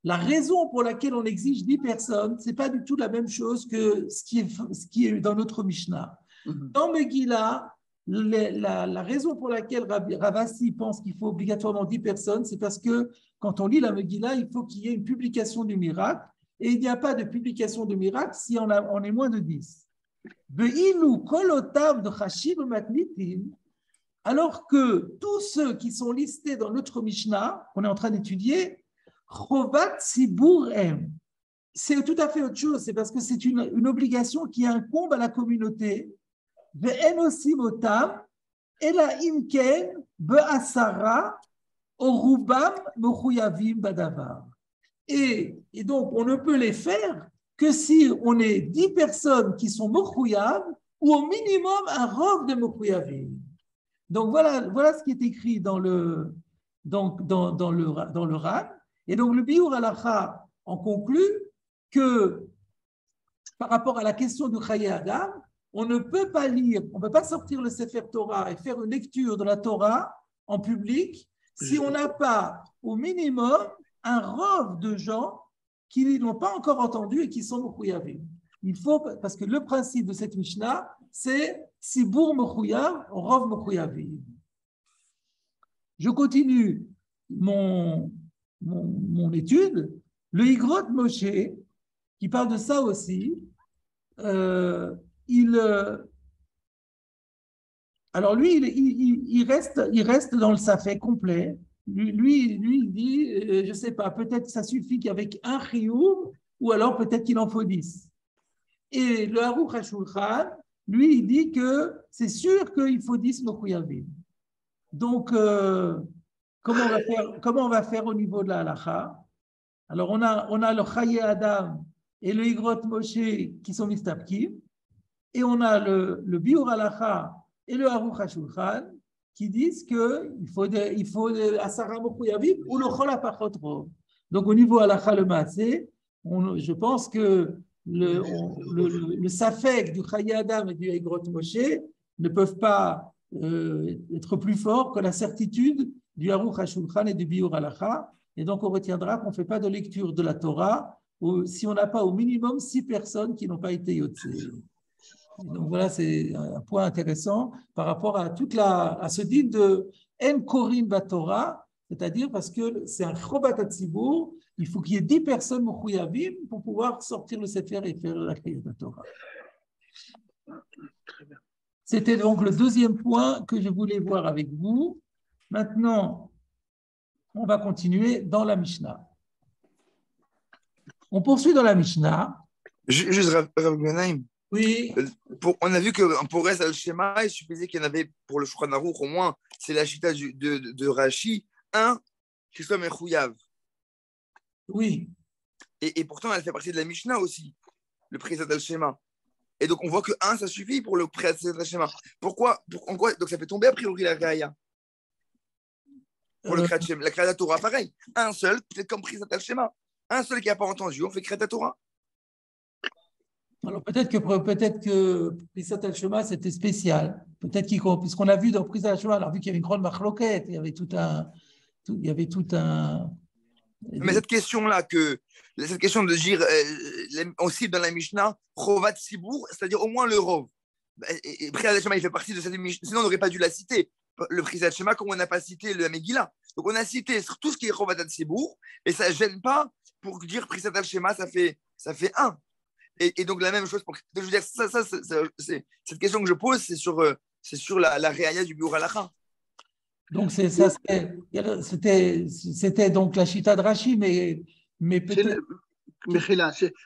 la raison pour laquelle on exige 10 personnes, ce n'est pas du tout la même chose que ce qui est dans notre Mishnah. Dans Megillah, la raison pour laquelle Ravasi pense qu'il faut obligatoirement 10 personnes, c'est parce que quand on lit la Megillah, il faut qu'il y ait une publication du miracle, et il n'y a pas de publication de miracle si on est moins de 10. Alors que tous ceux qui sont listés dans notre Mishnah, qu'on est en train d'étudier, Chovat Sibur M, c'est tout à fait autre chose, c'est parce que c'est une obligation qui incombe à la communauté. Ve'en osim otam, ela imken be'asara, orubam mechuyavim badavar. Et donc, on ne peut les faire que si on est 10 personnes qui sont mechuyav, ou au minimum un rov de mechuyavim. Donc, voilà ce qui est écrit dans le RAN. Et donc, le Biur Halakha en conclut que par rapport à la question du Chaye Adam, on ne peut pas lire, on ne peut pas sortir le Sefer Torah et faire une lecture de la Torah en public si on n'a pas au minimum un rov de gens qui n'ont pas encore entendu et qui sont mechuyavim. Il faut, parce que le principe de cette Mishnah, c'est Sibur mechuyav, rov mechuyavim. Je continue mon étude. Le Igrot Moshe, qui parle de ça aussi, alors lui, il reste dans le safek complet. Lui, il dit, je ne sais pas, peut-être que ça suffit qu'avec un chiyuv, ou alors peut-être qu'il en faut 10. Et le Aruch HaShulchan, lui, il dit que c'est sûr qu'il faut 10 mechuyavim. Donc, comment on va faire au niveau de la halakha? Alors, on a le Chaye Adam et le Igrot Moshe qui sont mistapkim, et on a le Biur Halakha et le Aruch HaShulchan qui disent qu'il faut Asara Mechuyavim ou le Chol HaPachot Rov. Donc, au niveau Halakha le Maaseh, je pense que le Safek du Chaye Adam et du Igrot Moshe ne peuvent pas être plus forts que la certitude du Aruch HaShulchan et du Biur Halakha. Et donc, on retiendra qu'on ne fait pas de lecture de la Torah si on n'a pas au minimum 6 personnes qui n'ont pas été yotzé. Donc, voilà, c'est un point intéressant par rapport à à ce din de En Korin Batorah, c'est-à-dire parce que c'est un Chobat Hatzibur, il faut qu'il y ait 10 personnes mechuyavim pour pouvoir sortir le Sefer et faire la Kriyat Torah. C'était donc le deuxième point que je voulais voir avec vous. Maintenant, on va continuer dans la Mishnah. On poursuit dans la Mishnah. Juste, Rav Ganaim. Oui. On a vu que pour rester le schéma, il suffisait qu'il y en avait pour le Shulchan Aruch au moins, c'est la chita de Rashi, un qui soit Mechouyav. Oui. Et pourtant, elle fait partie de la Mishnah aussi, le Prézat al-Shema. Et donc, on voit que un, ça suffit pour le Prézat al-Shema. Pourquoi donc, ça fait tomber a priori la Raya. Pour le Kriyat Torah, pareil. Un seul, peut-être comme Prézat al-Shema. Un seul qui n'a pas entendu, on fait Kriyat Torah. Alors peut-être que Prisat al-Shema, c'était spécial. Peut-être puisqu'on a vu dans Prisat al-Shema, alors vu qu'il y avait une grande marloquette, il y avait tout un. Mais cette question-là, cette question de dire, on cite dans la Mishnah, Chovat Sibour, c'est-à-dire au moins le Rov. Et Prisat al-Shema, il fait partie de cette Mishnah, sinon on n'aurait pas dû la citer. Le Prisat al-Shema, comme on n'a pas cité le Megillah. Donc on a cité sur tout ce qui est Chovat Sibour, et ça ne gêne pas pour dire Prisat al-Shema, ça fait un. Et donc, la même chose, je veux dire, cette question que je pose, c'est sur la réalia du Biur Halakha. Donc, c'était donc la chita de Rashi, mais peut-être.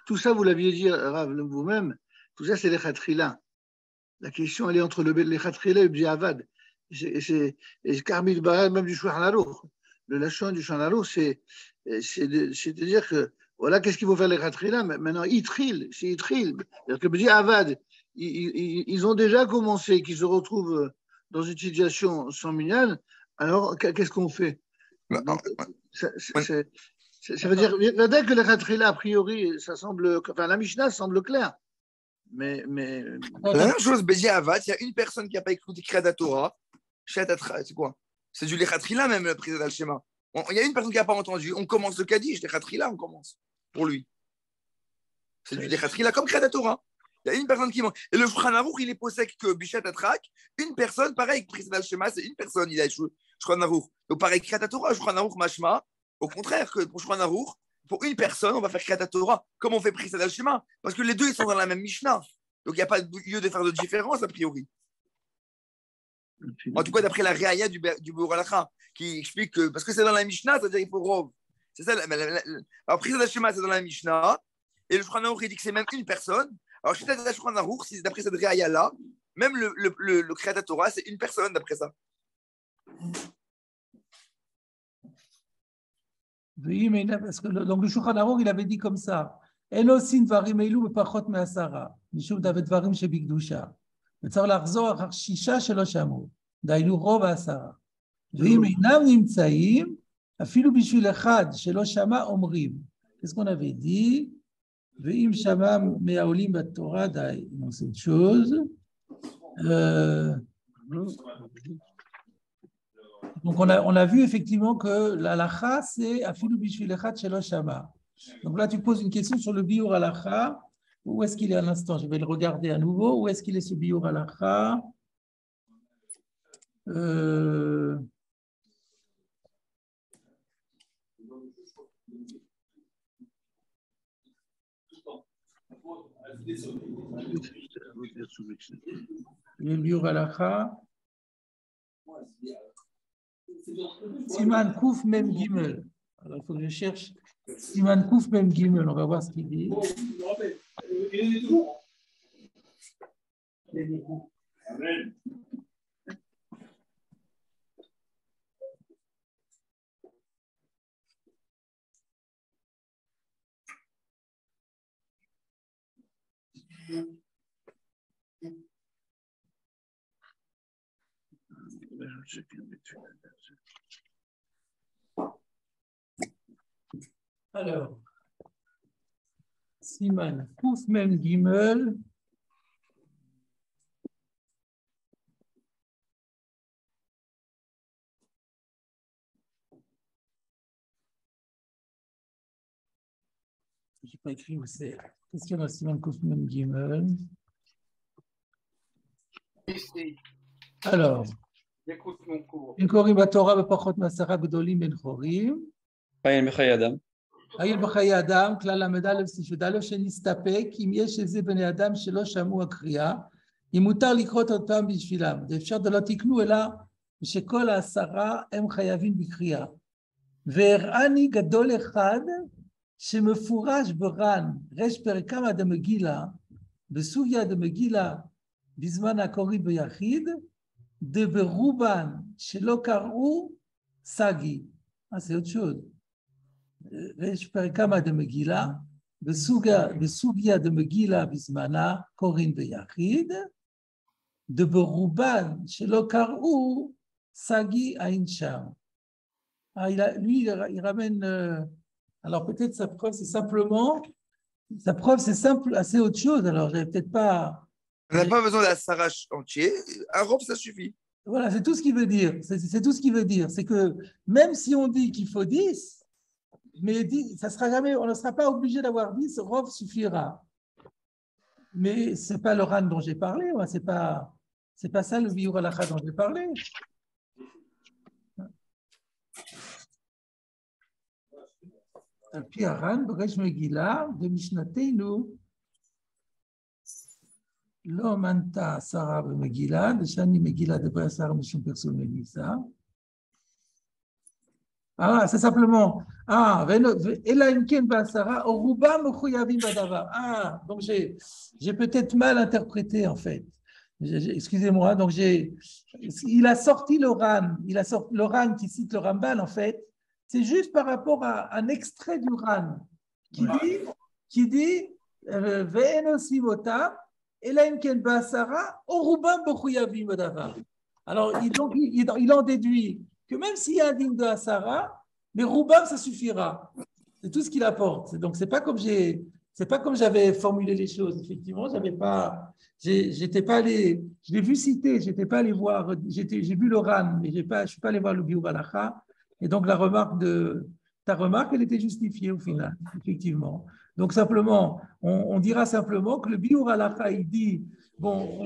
Tout ça, vous l'aviez dit, Rav, vous-même, tout ça, c'est les Khatrila. La question, elle est entre les Khatrila et le Bdiavad. Et Karmil Baral, même du Shulchan Aruch. Le Lachon du Shulchan Aruch, c'est-à-dire que voilà, qu'est-ce qu'il faut faire les Khatrila? Maintenant, c'est Itril. C'est-à-dire que Bdiavad, ils ont déjà commencé, qu'ils se retrouvent dans une situation sans minyan. Alors, qu'est-ce qu'on fait? Donc, Ça veut dire que les Khatrila, a priori, ça semble, enfin, la Mishnah semble claire. Mais la même chose, Bézi Avat, il y a une personne qui n'a pas écouté Kriyat Torah. C'est quoi? C'est du Lechatrila même, le président d'Al-Shema. Il y a une personne qui n'a pas entendu. On commence le Kaddish, Lechatrila, on commence. Pour lui. C'est du Lechatrila comme Kriyat Torah. Il y a une personne qui manque. Et le Shulchan Aruch, il est possèque que Bishat Atrak. Une personne, pareil, président d'Al-Shema, c'est une personne, il a Shulchan Aruch. Donc pareil, Kriyat Torah, Shulchan Aruch, Mashma. Au contraire, que pour Shulchan Aruch, pour une personne, on va faire Kriyat Torah comme on fait président d'Al-Shema. Parce que les deux, ils sont dans la même Mishnah. Donc il n'y a pas lieu de faire de différence, a priori. En tout cas, d'après la Réaya du Biur Halacha, qui explique que, parce que c'est dans la Mishnah, c'est-à-dire qu'il faut Rov. C'est ça. Alors, prise d'Hashema, c'est dans la Mishnah, et le Shulchan Aruch, il dit que c'est même une personne. Alors, chez le Shulchan Aruch, si d'après cette Réaya-là, même le Kriyat Torah, c'est une personne d'après ça. Oui, mais parce que donc le Shulchan Aruch, il avait dit comme ça. Enosin dvarim elu bepachot me'asara, mishum davet dvarim shebikdusha. וצריך לחזור אחר 6 שלא שמעו, דהיינו רוב 10. ואם אינם נמצאים, אפילו בשביל אחד שלא שמע אומרים. Qu'est-ce qu'on avait dit? ואם שמע מהעולים בתורה, די, c'est une chose. Donc on a vu effectivement que l'halakha, c'est אפילו בשביל אחד שלא שמע. Donc là, tu poses une question sur le biur halakha. Où est-ce qu'il est à l'instant? Je vais le regarder à nouveau. Où est-ce qu'il est ce biur halakha? Le biur halakha. Siman Kouf Mem Gimel. Alors il faut que je cherche Siman Kouf Mem Gimel. On va voir ce qu'il dit. Amen. Alors, Siman Kouf Mem Gimel. Je n'ai pas écrit où c'est. Question de Siman Kouf Mem Gimel. Alors, Inkorim Batorah Bepachot Masara Gdolim Ben Chorim. Ayin B'chayei Adam. Ayin B'chayei Adam, Klal Lamed Aleph Sifud Aleph Shenistabek, Im Yesh Eze Bnei Adam Shelo Shamu Akriya, Im Mutar Likrot Otam Bishvilam. ואפשר דלא תקנו אלא שכל 10 הם חייבים בקריאה. והראני גדול אחד שמפורש בר"ן, רש פרק כמה דמגילה, בסוגיה דמגילה, בזמן הקוראים ביחיד, דברובן שלא קראו סגי. זה עוד שוד. יש פרק כמה דמגילה, בסוגיה דמגילה בזמנה קוראים ביחיד, דברובן שלא קראו סגי אין שם. Lui, il ramène... alors peut-être sa preuve, c'est simplement... Sa preuve, c'est simple, assez autre chose. Alors, j'avais peut-être pas... On n'a pas besoin d'un sarrache entier. Un robe, ça suffit. Voilà, c'est tout ce qu'il veut dire. C'est tout ce qu'il veut dire. C'est que même si on dit qu'il faut 10, mais 10, ça sera jamais, on ne sera pas obligé d'avoir 10, robe suffira. Mais ce n'est pas le RAN dont j'ai parlé. Ce n'est pas ça le biur halakha dont j'ai parlé. Al pi Haran, B'resh Megillah, de Mishnatenu, לא מנתה 10 במגילה, דשני מגילה דברי 10 משום פרסום מגיסה. c'est simplement, אלא אם כן ב10, או רובם מחויבים בדבר. Donc j'ai peut-être mal interprété en fait. Excusez-moi, donc il a sorti le RAN, le RAN qui cite le Ramban en fait, c'est juste par rapport à un extrait du RAN qui dit ve'eno simotam אלא אם כן בעשרה, או רובם מחויבים בדבר. Alors, il en déduit que même s'il y a un digne de Asara, mais Roubam, ça suffira. C'est tout ce qu'il apporte. Donc, c'est pas comme j'avais formulé les choses. Effectivement, j'étais pas allé, je l'ai vu citer, j'étais pas allé voir, j'ai vu le RAN, mais je suis pas allé voir le Biur Halacha. Et donc, ta remarque, elle était justifiée au final, effectivement. Donc, simplement, on dira simplement que le Biur Halacha, il dit, bon,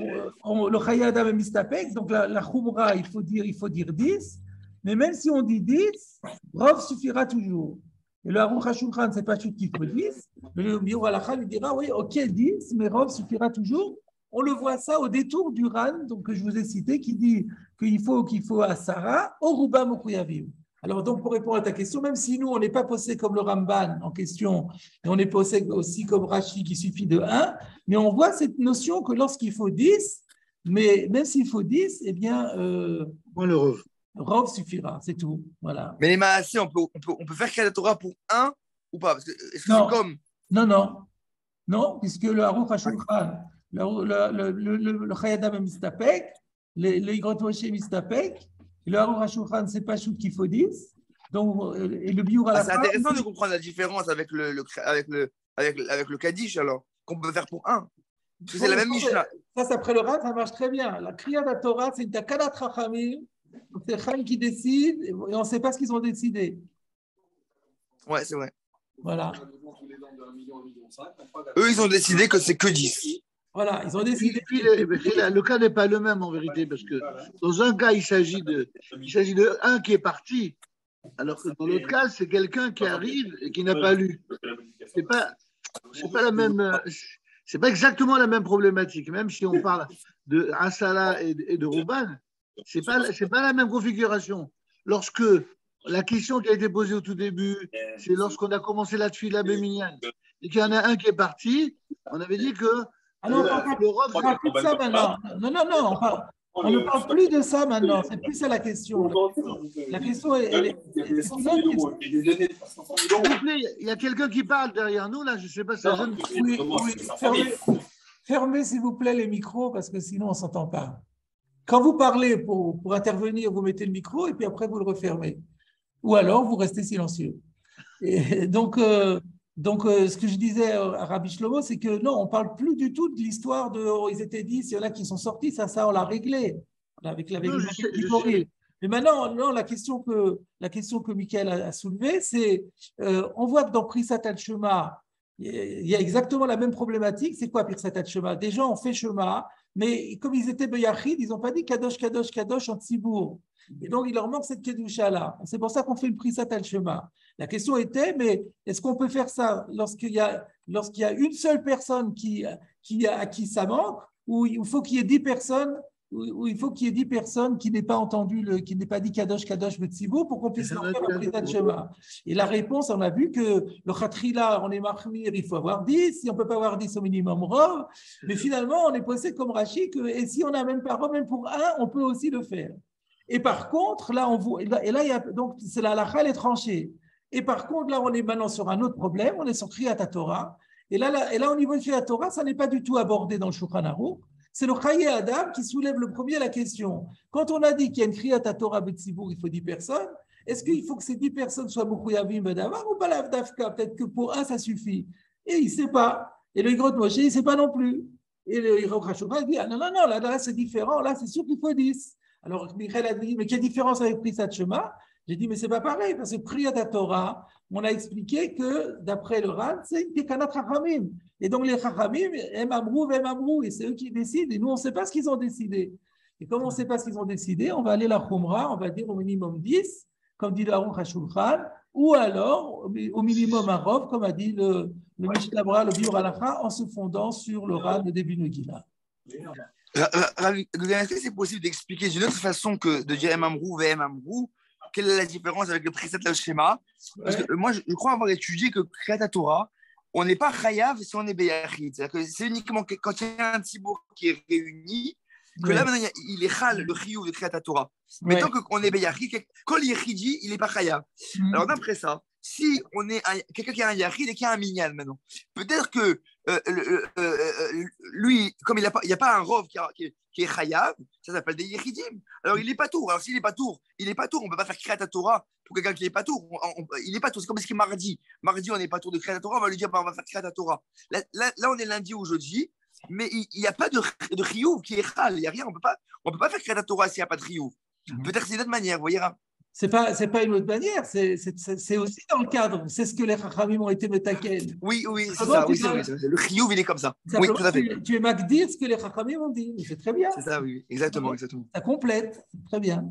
le Chaya Adam est mistapek, donc la Khumra, il faut dire 10, mais même si on dit 10, Rov suffira toujours. Et le Aruch HaShulchan, ce n'est pas tout qu'il faut 10, mais le Biur Halacha lui dira, oui, ok, 10, mais Rov suffira toujours. On le voit ça au détour du RAN, donc, que je vous ai cité, qui dit qu'il faut à Sarah, au Ruba Mokuyavim. Alors, donc, pour répondre à ta question, même si nous, on n'est pas posé comme le Ramban en question, et on est posé aussi comme Rashi qui suffit de 1, mais on voit cette notion que lorsqu'il faut 10, mais même s'il faut 10, eh bien, Moi, le Rov. Rov suffira, c'est tout. Voilà. Mais les Maasé, on peut faire Kriyat Torah pour 1 ou pas? Est-ce que Non. c'est comme. Non, puisque le Aruch HaShulchan, le Chayadam est mistapek, le Igrot Moshe est mistapek, le Aruch HaShulchan, c'est pas shoot qu'il faut 10. Donc, et le Biur Halacha. C'est intéressant de comprendre la différence avec le Kaddish, alors, qu'on peut faire pour 1. Parce que c'est la même Mishnah. Ça, après le RAN, ça marche très bien. La Kriya de Torah, c'est une Takanat Chachamim. C'est Chaim qui décide et on ne sait pas ce qu'ils ont décidé. Ouais, c'est vrai. Voilà. Eux, ils ont décidé que c'est que 10. Voilà, ils ont décidé. Puis, le cas n'est pas le même en vérité, parce que dans un cas, il s'agit de un qui est parti, alors que dans l'autre cas, c'est quelqu'un qui arrive et qui n'a pas lu. C'est pas la même. C'est pas exactement la même problématique, même si on parle de Asala et de Rouban, c'est pas la même configuration. Lorsque la question qui a été posée au tout début, c'est lorsqu'on a commencé la Tfila Béminyan et qu'il y en a un qui est parti, on avait dit que on ne parle plus de ça maintenant. Non, on ne parle plus de ça maintenant. C'est plus ça la question. La question est s'il vous plaît, il y a quelqu'un qui parle derrière nous, là, je ne sais pas si ça jeune. Oui. Fermez, s'il vous plaît, les micros, parce que sinon, on ne s'entend pas. Quand vous parlez pour intervenir, vous mettez le micro et puis après, vous le refermez. Ou alors, vous restez silencieux. Et donc, ce que je disais à Rabbi Shlomo, c'est que non, on ne parle plus du tout de l'histoire de ils étaient 10, il y en a qui sont sortis, ça on l'a réglé. Avec mais maintenant, non, la question que Michael a soulevée, c'est on voit que dans Prissat al-Shema, il y a exactement la même problématique. C'est quoi Prissat al-Shema? Des gens ont fait Shema, mais comme ils étaient Beyachid, ils n'ont pas dit Kadosh, Kadosh, Kadosh en Tzibour. Et donc, il leur manque cette Kedusha-là. C'est pour ça qu'on fait le Prissat al-Shema. La question était, mais est-ce qu'on peut faire ça lorsqu'il y a une seule personne à qui ça manque, ou il faut qu'il y ait 10 personnes, ou il faut qu'il y ait 10 personnes qui n'aient pas entendu, qui n'aient pas dit Kadosh, Kadosh, Betsibour pour qu'on puisse leur faire le Prissat al-Shema. Et la réponse, on a vu que le Khatrila, on est Mahmir, il faut avoir 10, si on ne peut pas avoir 10 au minimum, Rov, mais finalement, on est posé comme Rashi, et si on n'a même pas Rov, même pour 1, on peut aussi le faire. Et par contre, là, on voit, et là, il y a, donc, c'est la halakha, elle est tranchée. Et par contre, là, on est maintenant sur un autre problème, on est sur Kriyat Torah. Et là, au niveau de Kriyat Torah, ça n'est pas du tout abordé dans le Shulchan Aruch. C'est le Chaye Adam qui soulève le premier la question. Quand on a dit qu'il y a une Kriyat Torah Betsibour, il faut 10 personnes, est-ce qu'il faut que ces 10 personnes soient Mukuyavim Bedavar ou pas l'Avdafka? Peut-être que pour un, ça suffit. Et il ne sait pas. Et le Igrot Moshe, il ne sait pas non plus. Et le Igrot Hashuvah dit, ah non, là, c'est différent, là, c'est sûr qu'il faut 10. Alors, Michael a dit, mais quelle différence avec Prissat Shema? J'ai dit, mais ce n'est pas pareil, parce que Kriyat Torah, on a expliqué que, d'après le RAN, c'est une Tekanat Chachamim. Et donc, les Chachamim, Em Amrou, et c'est eux qui décident, et nous, on ne sait pas ce qu'ils ont décidé. Et comme on ne sait pas ce qu'ils ont décidé, on va aller la Khumra, on va dire au minimum 10, comme dit le Aruch HaShulchan, ou alors, au minimum un Rov, comme a dit le Mishnah Berurah, le Biur Halacha, en se fondant sur le RAN de début Megillah. Est-ce que c'est possible d'expliquer d'une autre façon que de dire Emamrou, Emamrou, quelle est la différence avec le Prissat al-Shema? Parce que moi, je crois avoir étudié que Kriyat Torah, on n'est pas Chayav si on est Beyachid. C'est-à-dire que c'est uniquement quand il y a un Tzibour qui est réuni, que là, maintenant, il est Chal, le Chiyuv de Kriyat Torah. Mais tant qu'on est Beyachid, quand il est Chidi, il n'est pas Chayav. Alors, d'après ça, si on est quelqu'un qui a un Yachid et qui a un Minyan maintenant, peut-être que lui, comme il n'y a pas un rov qui est chayav, ça s'appelle des yechidim. Alors, il n'est pas tour. Alors, s'il n'est pas tour, il n'est pas tour. On ne peut pas faire créer ta Torah pour quelqu'un qui n'est pas tour. Il n'est pas tour. C'est comme ce qui est mardi. Mardi, on n'est pas tour de créer ta Torah. On va lui dire, bah, on va faire créer ta Torah. Là, on est lundi ou jeudi, mais il n'y a pas de chiyuv qui est chal. Il n'y a rien. On peut pas faire créer ta Torah s'il n'y a pas de chiyuv. Peut-être c'est d'une autre manière, vous voyez. C'est pas une autre manière, c'est aussi dans le cadre. C'est ce que les Chachamim ont été metaken. Oui, c'est ça. Oui, c'est vrai. Le chiyuv, il est comme ça. Oui, tout à fait. Tu es magdir ce que les Chachamim ont dit. C'est très bien. C'est ça, oui. Exactement. Ça complète. Très bien.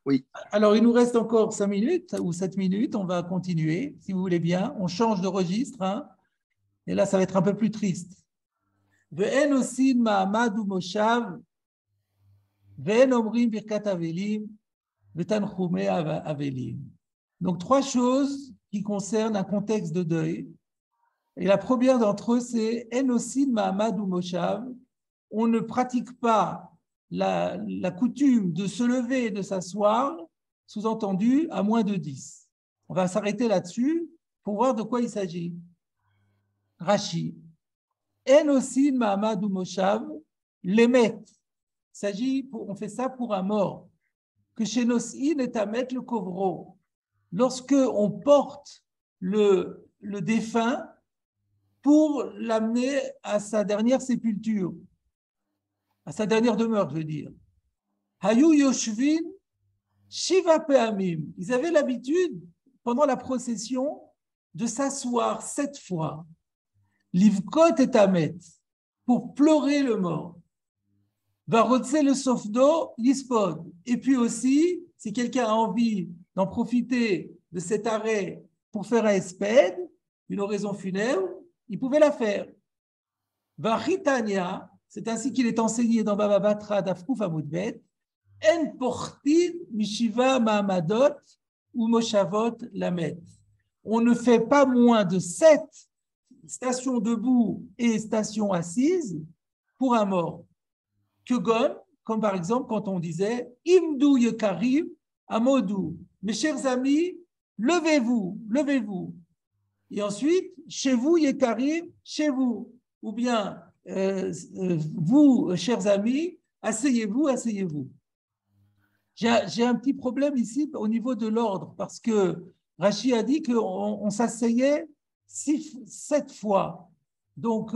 Oui. Alors, il nous reste encore 5 minutes ou 7 minutes. On va continuer, si vous voulez bien. On change de registre. Hein. Et là, ça va être un peu plus triste. Ve'en osin ma'amad ou moshav, ve'en omrim birkat avelim, ve'tanchumei avelim. Donc, 3 choses qui concernent un contexte de deuil. Et la première d'entre eux, c'est en osin ma'amad ou moshav. On ne pratique pas la coutume de se lever et de s'asseoir, sous-entendu, à moins de 10. On va s'arrêter là-dessus pour voir de quoi il s'agit. Rashi. En osin ma'amad ou moshav, l'émet. On fait ça pour un mort. Que chez Nos'in et Tamet le kovro. Lorsque on porte le défunt pour l'amener à sa dernière sépulture, à sa dernière demeure, je veux dire. Hayu yoshvin shiva pe'amim. Ils avaient l'habitude, pendant la procession, de s'asseoir 7 fois. Livkot et Tamet, pour pleurer le mort. Varotse le sofdo, l'ispod. Et puis aussi, si quelqu'un a envie d'en profiter de cet arrêt pour faire un espède, une oraison funèbre, il pouvait la faire. Varitania, c'est ainsi qu'il est enseigné dans Baba Batra d'Afkouf Amoudbet, En portin mishiva ma'amadot ou moshavot lamet. On ne fait pas moins de 7 stations debout et stations assises pour un mort. Kegon, comme par exemple quand on disait Imdou yekarim amodou. Mes chers amis, levez-vous, levez-vous. Et ensuite, chez vous yekarim, chez vous. Ou bien, vous, chers amis, asseyez-vous, asseyez-vous. J'ai un petit problème ici au niveau de l'ordre, parce que Rashi a dit qu'on s'asseyait 7 fois. Donc,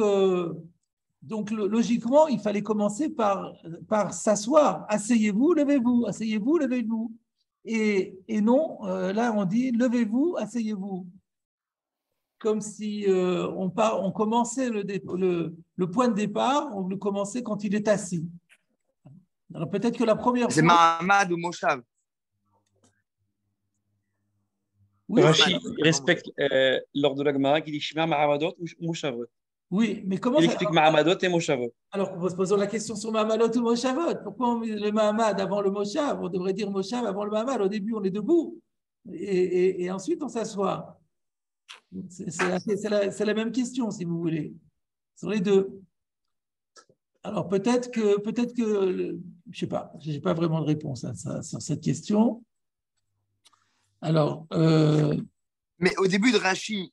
logiquement, il fallait commencer par s'asseoir. Asseyez-vous, levez-vous, asseyez-vous, levez-vous. Et non, là, on dit levez-vous, asseyez-vous. Comme si on commençait le point de départ, on le commençait quand il est assis. Alors peut-être que la première c'est fois… C'est Mahamad ou Moshav. Oui, Rashi respecte l'ordre de la Gemara qui dit Shema Mahamadot ou Moshavot. Oui, mais comment il explique Mahamadot et Moshavot. Alors, posons la question sur Mahamadot ou Moshavot. Pourquoi on met le Mahamad avant le Moshav? On devrait dire Moshav avant le Mahamad. Au début, on est debout et ensuite on s'assoit. C'est la même question, si vous voulez, sur les deux. Alors, peut-être que je sais pas, je n'ai pas vraiment de réponse à ça, sur cette question. Alors… Mais au début de Rashi,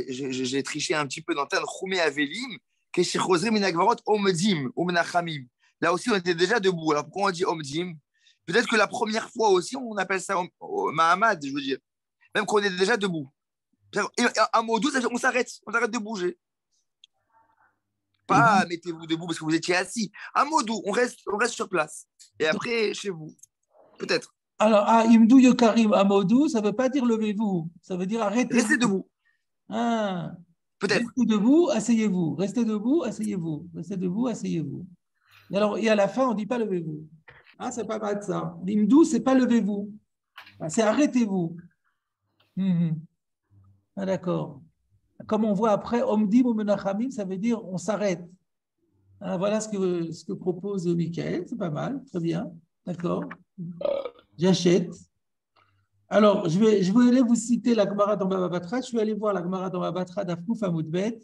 j'ai triché un petit peu dans Tanchumei Avelim, Keshechozrim Minagvarot Omdim ou Menachamim. Là aussi, on était déjà debout. Alors pourquoi on dit Omdim? Peut-être que la première fois aussi, on appelle ça Mahamad, je veux dire. Même qu'on est déjà debout. Un mot doux, on s'arrête de bouger. Pas mettez-vous debout parce que vous étiez assis. Un mot doux, on reste sur place. Et après, chez vous. Peut-être. Alors, Imdou Yokarim Amodou, ça ne veut pas dire levez-vous, ça veut dire arrêtez. Restez debout. Peut-être. Restez debout, asseyez-vous. Restez debout, asseyez-vous. Restez debout, asseyez-vous. Et à la fin, on ne dit pas levez-vous. C'est pas mal ça. Imdou, ce n'est pas levez-vous. C'est arrêtez-vous. D'accord. Comme on voit après, Omdim ou Menachamim, ça veut dire on s'arrête. Voilà ce que propose Michael. C'est pas mal, très bien. D'accord. J'achète. Alors, je vais aller vous citer la Gemara dans Baba Batra. Je suis allé voir la Gemara dans Baba Batra d'Afkouf Amoudbet.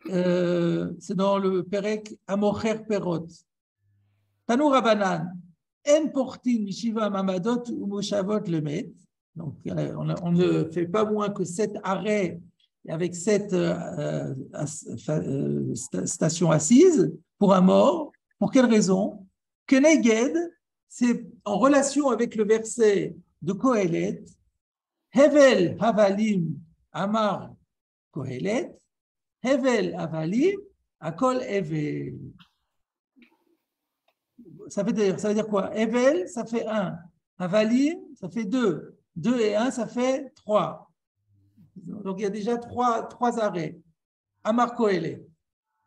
C'est dans le Perek Amocher Perot. Tanou Rabanan. En portin mishiva mamadot ou moshavot lemet. Donc, on ne fait pas moins que 7 arrêts avec 7 stations assises pour un mort. Pour quelle raison? Keneged, c'est en relation avec le verset de Kohelet, Hevel Havalim Amar Kohelet, Hevel Havalim Akol Hevel. Ça veut dire quoi? Hevel, ça fait 1. Havalim, ça fait 2. 2 et 1, ça fait 3. Donc, il y a déjà 3 arrêts. Amar Kohelet.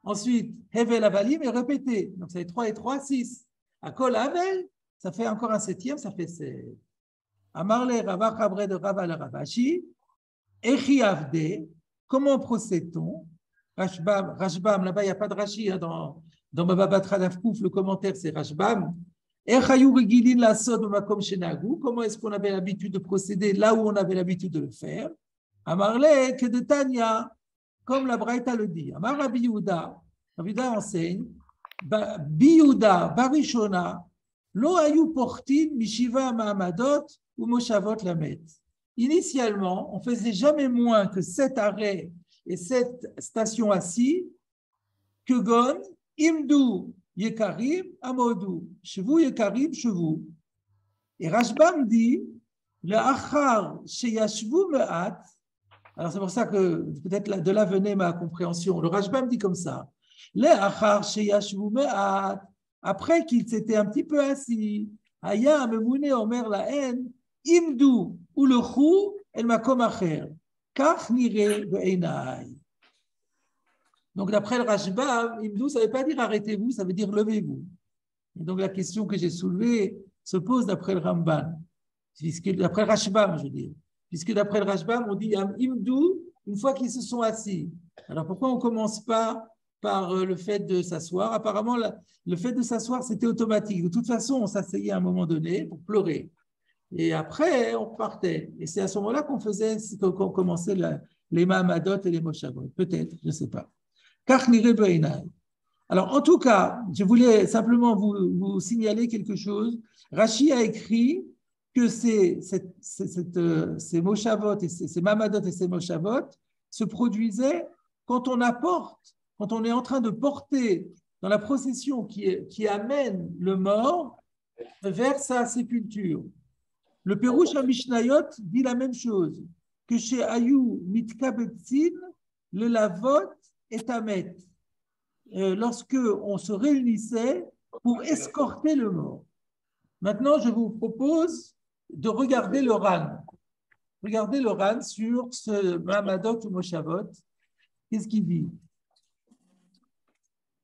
Ensuite, Hevel Havalim est répété. Donc, ça fait 3 et 3, 6. Akol Hevel, ça fait encore un 7e, ça fait 7. Amarle Rava Chabre de Rava le Ravashi. Echi Avde, comment procède-t-on? Rashbam, là-bas, il n'y a pas de Rashi. Hein, dans Baba Batra d'Afkouf, le commentaire, c'est Rashbam. Comment est-ce qu'on avait l'habitude de procéder là où on avait l'habitude de le faire? Amarle, que de Tanya, comme la Braïta le dit. Amar Rabbi Yehuda, Rabbi Yehuda enseigne, Biyuda, Barishona, Lo ayu portin, Mishiva Mahamadot ou Moshavot Lamet. Initialement, on faisait jamais moins que 7 arrêts et 7 stations assises que Gon, Imdu, Yekarim, Amodou, Chevu, Yekarim, Chevu. Et Rashbam dit, le Achar, Sheyashvu Me'at. Alors c'est pour ça que peut-être de là venait ma compréhension. Le Rashbam dit comme ça, le Achar, Sheyashvu Me'at. Après qu'ils s'étaient un petit peu assis, Aya, Memoune, Omer, la haine, Imdu, ou le Chou, El Makom Acher. Kach nire be'enai. Donc, d'après le Rashbam, Imdu, ça ne veut pas dire arrêtez-vous, ça veut dire levez-vous. Et donc, la question que j'ai soulevée se pose d'après le Ramban, d'après le Rashbam, je veux dire. Puisque d'après le Rashbam, on dit Imdu une fois qu'ils se sont assis. Alors, pourquoi on ne commence pas par le fait de s'asseoir? Apparemment, le fait de s'asseoir, c'était automatique. De toute façon, on s'asseyait à un moment donné pour pleurer. Et après, on partait. Et c'est à ce moment-là qu'on commençait les Mahamadot et les Moshavot. Peut-être, je ne sais pas. Alors, en tout cas, je voulais simplement vous signaler quelque chose. Rashi a écrit que ces Moshavot et ces Mahamadot et ces Moshavot se produisaient quand on apporte, quand on est en train de porter dans la procession qui amène le mort vers sa sépulture. Le Perush HaMishnayot dit la même chose, que chez Ayou Mitkabetzin, le Lavot est Amet, lorsque on se réunissait pour escorter le mort. Maintenant, je vous propose de regarder le Ran. Regardez le Ran sur ce Mahamadot ou Moshavot. Qu'est-ce qu'il dit?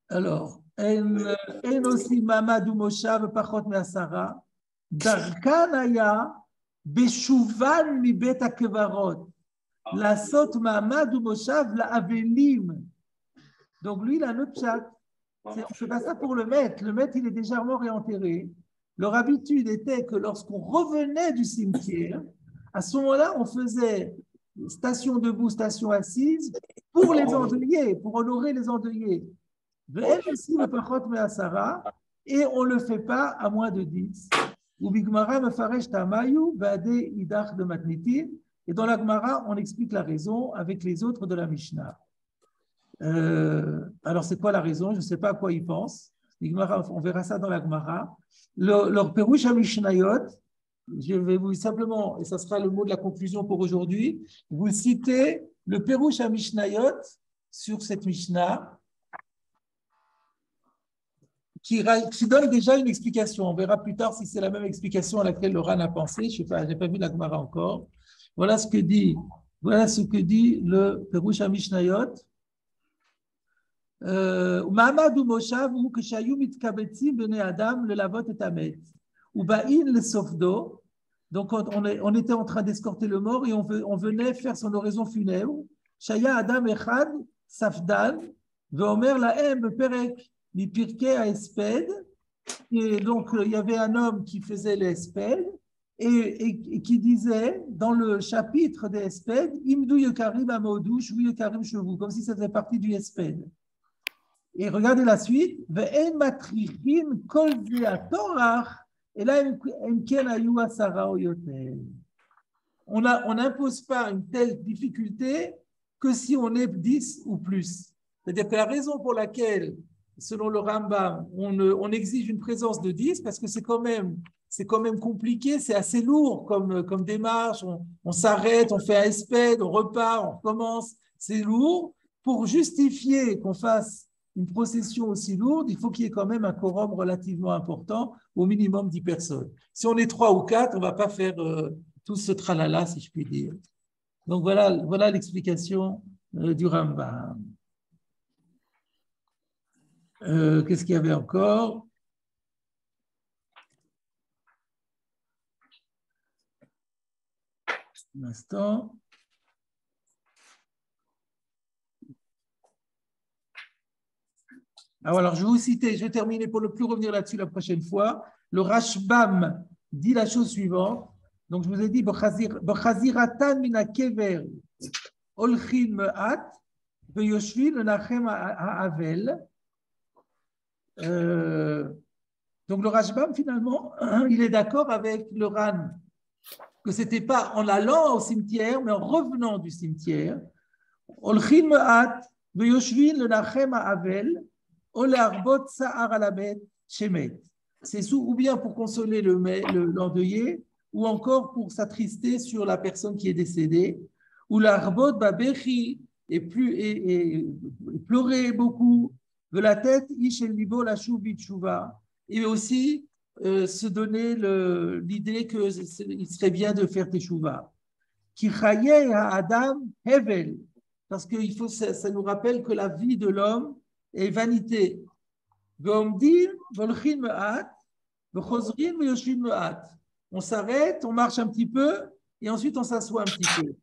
Alors, En aussi Mahamad ou Moshav Pachot Me'asara. Darkan aya beshuvan mi bet hakevarot lasot Mahamad ou Moshav la avelim. Donc lui, il a un autre chat. On ne fait pas ça pour le maître. Le maître, il est déjà mort et enterré. Leur habitude était que lorsqu'on revenait du cimetière, à ce moment-là, on faisait station debout, station assise pour les endeuillés, pour honorer les endeuillés. Et on ne le fait pas à moins de 10. Et dans la Gemara, on explique la raison avec les autres de la Mishnah. Alors, c'est quoi la raison? Je ne sais pas à quoi ils pensent. On verra ça dans la Gemara. Leur Perush HaMishnayot, je vais vous simplement, et ça sera le mot de la conclusion pour aujourd'hui, vous citez le Perush HaMishnayot sur cette Mishnah qui donne déjà une explication. On verra plus tard si c'est la même explication à laquelle le Ran a pensé. Je sais pas, j'ai pas vu la Gemara encore. Voilà ce que dit le Perush HaMishnayot. Mahamad ou Moshav ou Keshayu mitkabetzim bnei Adam le lavot et amet. Ou ba'in le sofdo. Donc on était en train d'escorter le mort et on venait faire son oraison funèbre. Shaya Adam echad safdan veomer lahem perek mi pirkei haesped. Et donc il y avait un homme qui faisait les esped et qui disait dans le chapitre des esped imdu yekarim amodou shvu yekarim chevu, comme si ça faisait partie du esped. Et regardez la suite. On n'impose pas une telle difficulté que si on est 10 ou plus. C'est-à-dire que la raison pour laquelle, selon le Rambam, on exige une présence de 10, parce que c'est quand même compliqué, c'est assez lourd comme démarche, on s'arrête, on fait un espède, on repart, on recommence, c'est lourd. Pour justifier qu'on fasse une procession aussi lourde, il faut qu'il y ait quand même un quorum relativement important, au minimum 10 personnes. Si on est 3 ou 4, on ne va pas faire tout ce tralala, si je puis dire. Donc voilà l'explication du Rambam. Qu'est-ce qu'il y avait encore? Un instant. Alors, je vais vous citer, je vais terminer pour ne plus revenir là-dessus la prochaine fois. Le Rashbam dit la chose suivante. Donc, je vous ai dit, B'chaziratan mina kever olchin me'at ve'yoshvin lenachem ha'avel. Donc, le Rashbam, finalement, il est d'accord avec le Ran, que ce n'était pas en allant au cimetière, mais en revenant du cimetière. Olchin me'at ve'yoshvin lenachem ha'avel. C'est ou bien pour consoler l'endeuillé, ou encore pour s'attrister sur la personne qui est décédée, ou l'arbot babechi et pleurer beaucoup, de la tête et aussi se donner l'idée qu'il serait bien de faire teshuva. Ki chaye ha'adam hevel, parce que ça nous rappelle que la vie de l'homme et vanité. On s'arrête, on marche un petit peu et ensuite on s'assoit un petit peu.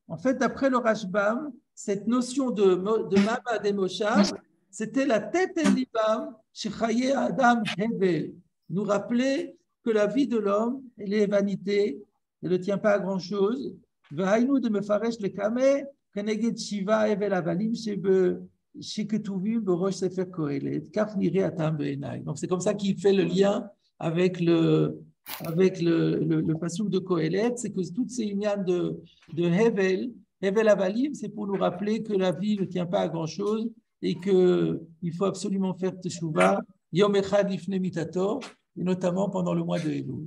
En fait, d'après le Rashbam, cette notion de Mabad et Moshav, c'était la tête el libam chez Chaye Adam Hevel, nous rappeler que la vie de l'homme, elle est vanité, elle ne tient pas à grand chose. והיינו דמפרש לקמא כנגד 7 אבל הבלים שכתובים בראש ספר קהלת, כך נראה הטעם בעיניי. Donc c'est comme ça qu'il fait le lien avec le passouk de Kohelet, c'est que toutes ces unions de Hevel Avalim, c'est pour nous rappeler que la vie ne tient pas à grand chose et qu'il faut absolument faire Teshuvah Yom Echad Lifnei Mitato, et notamment pendant le mois de Elul.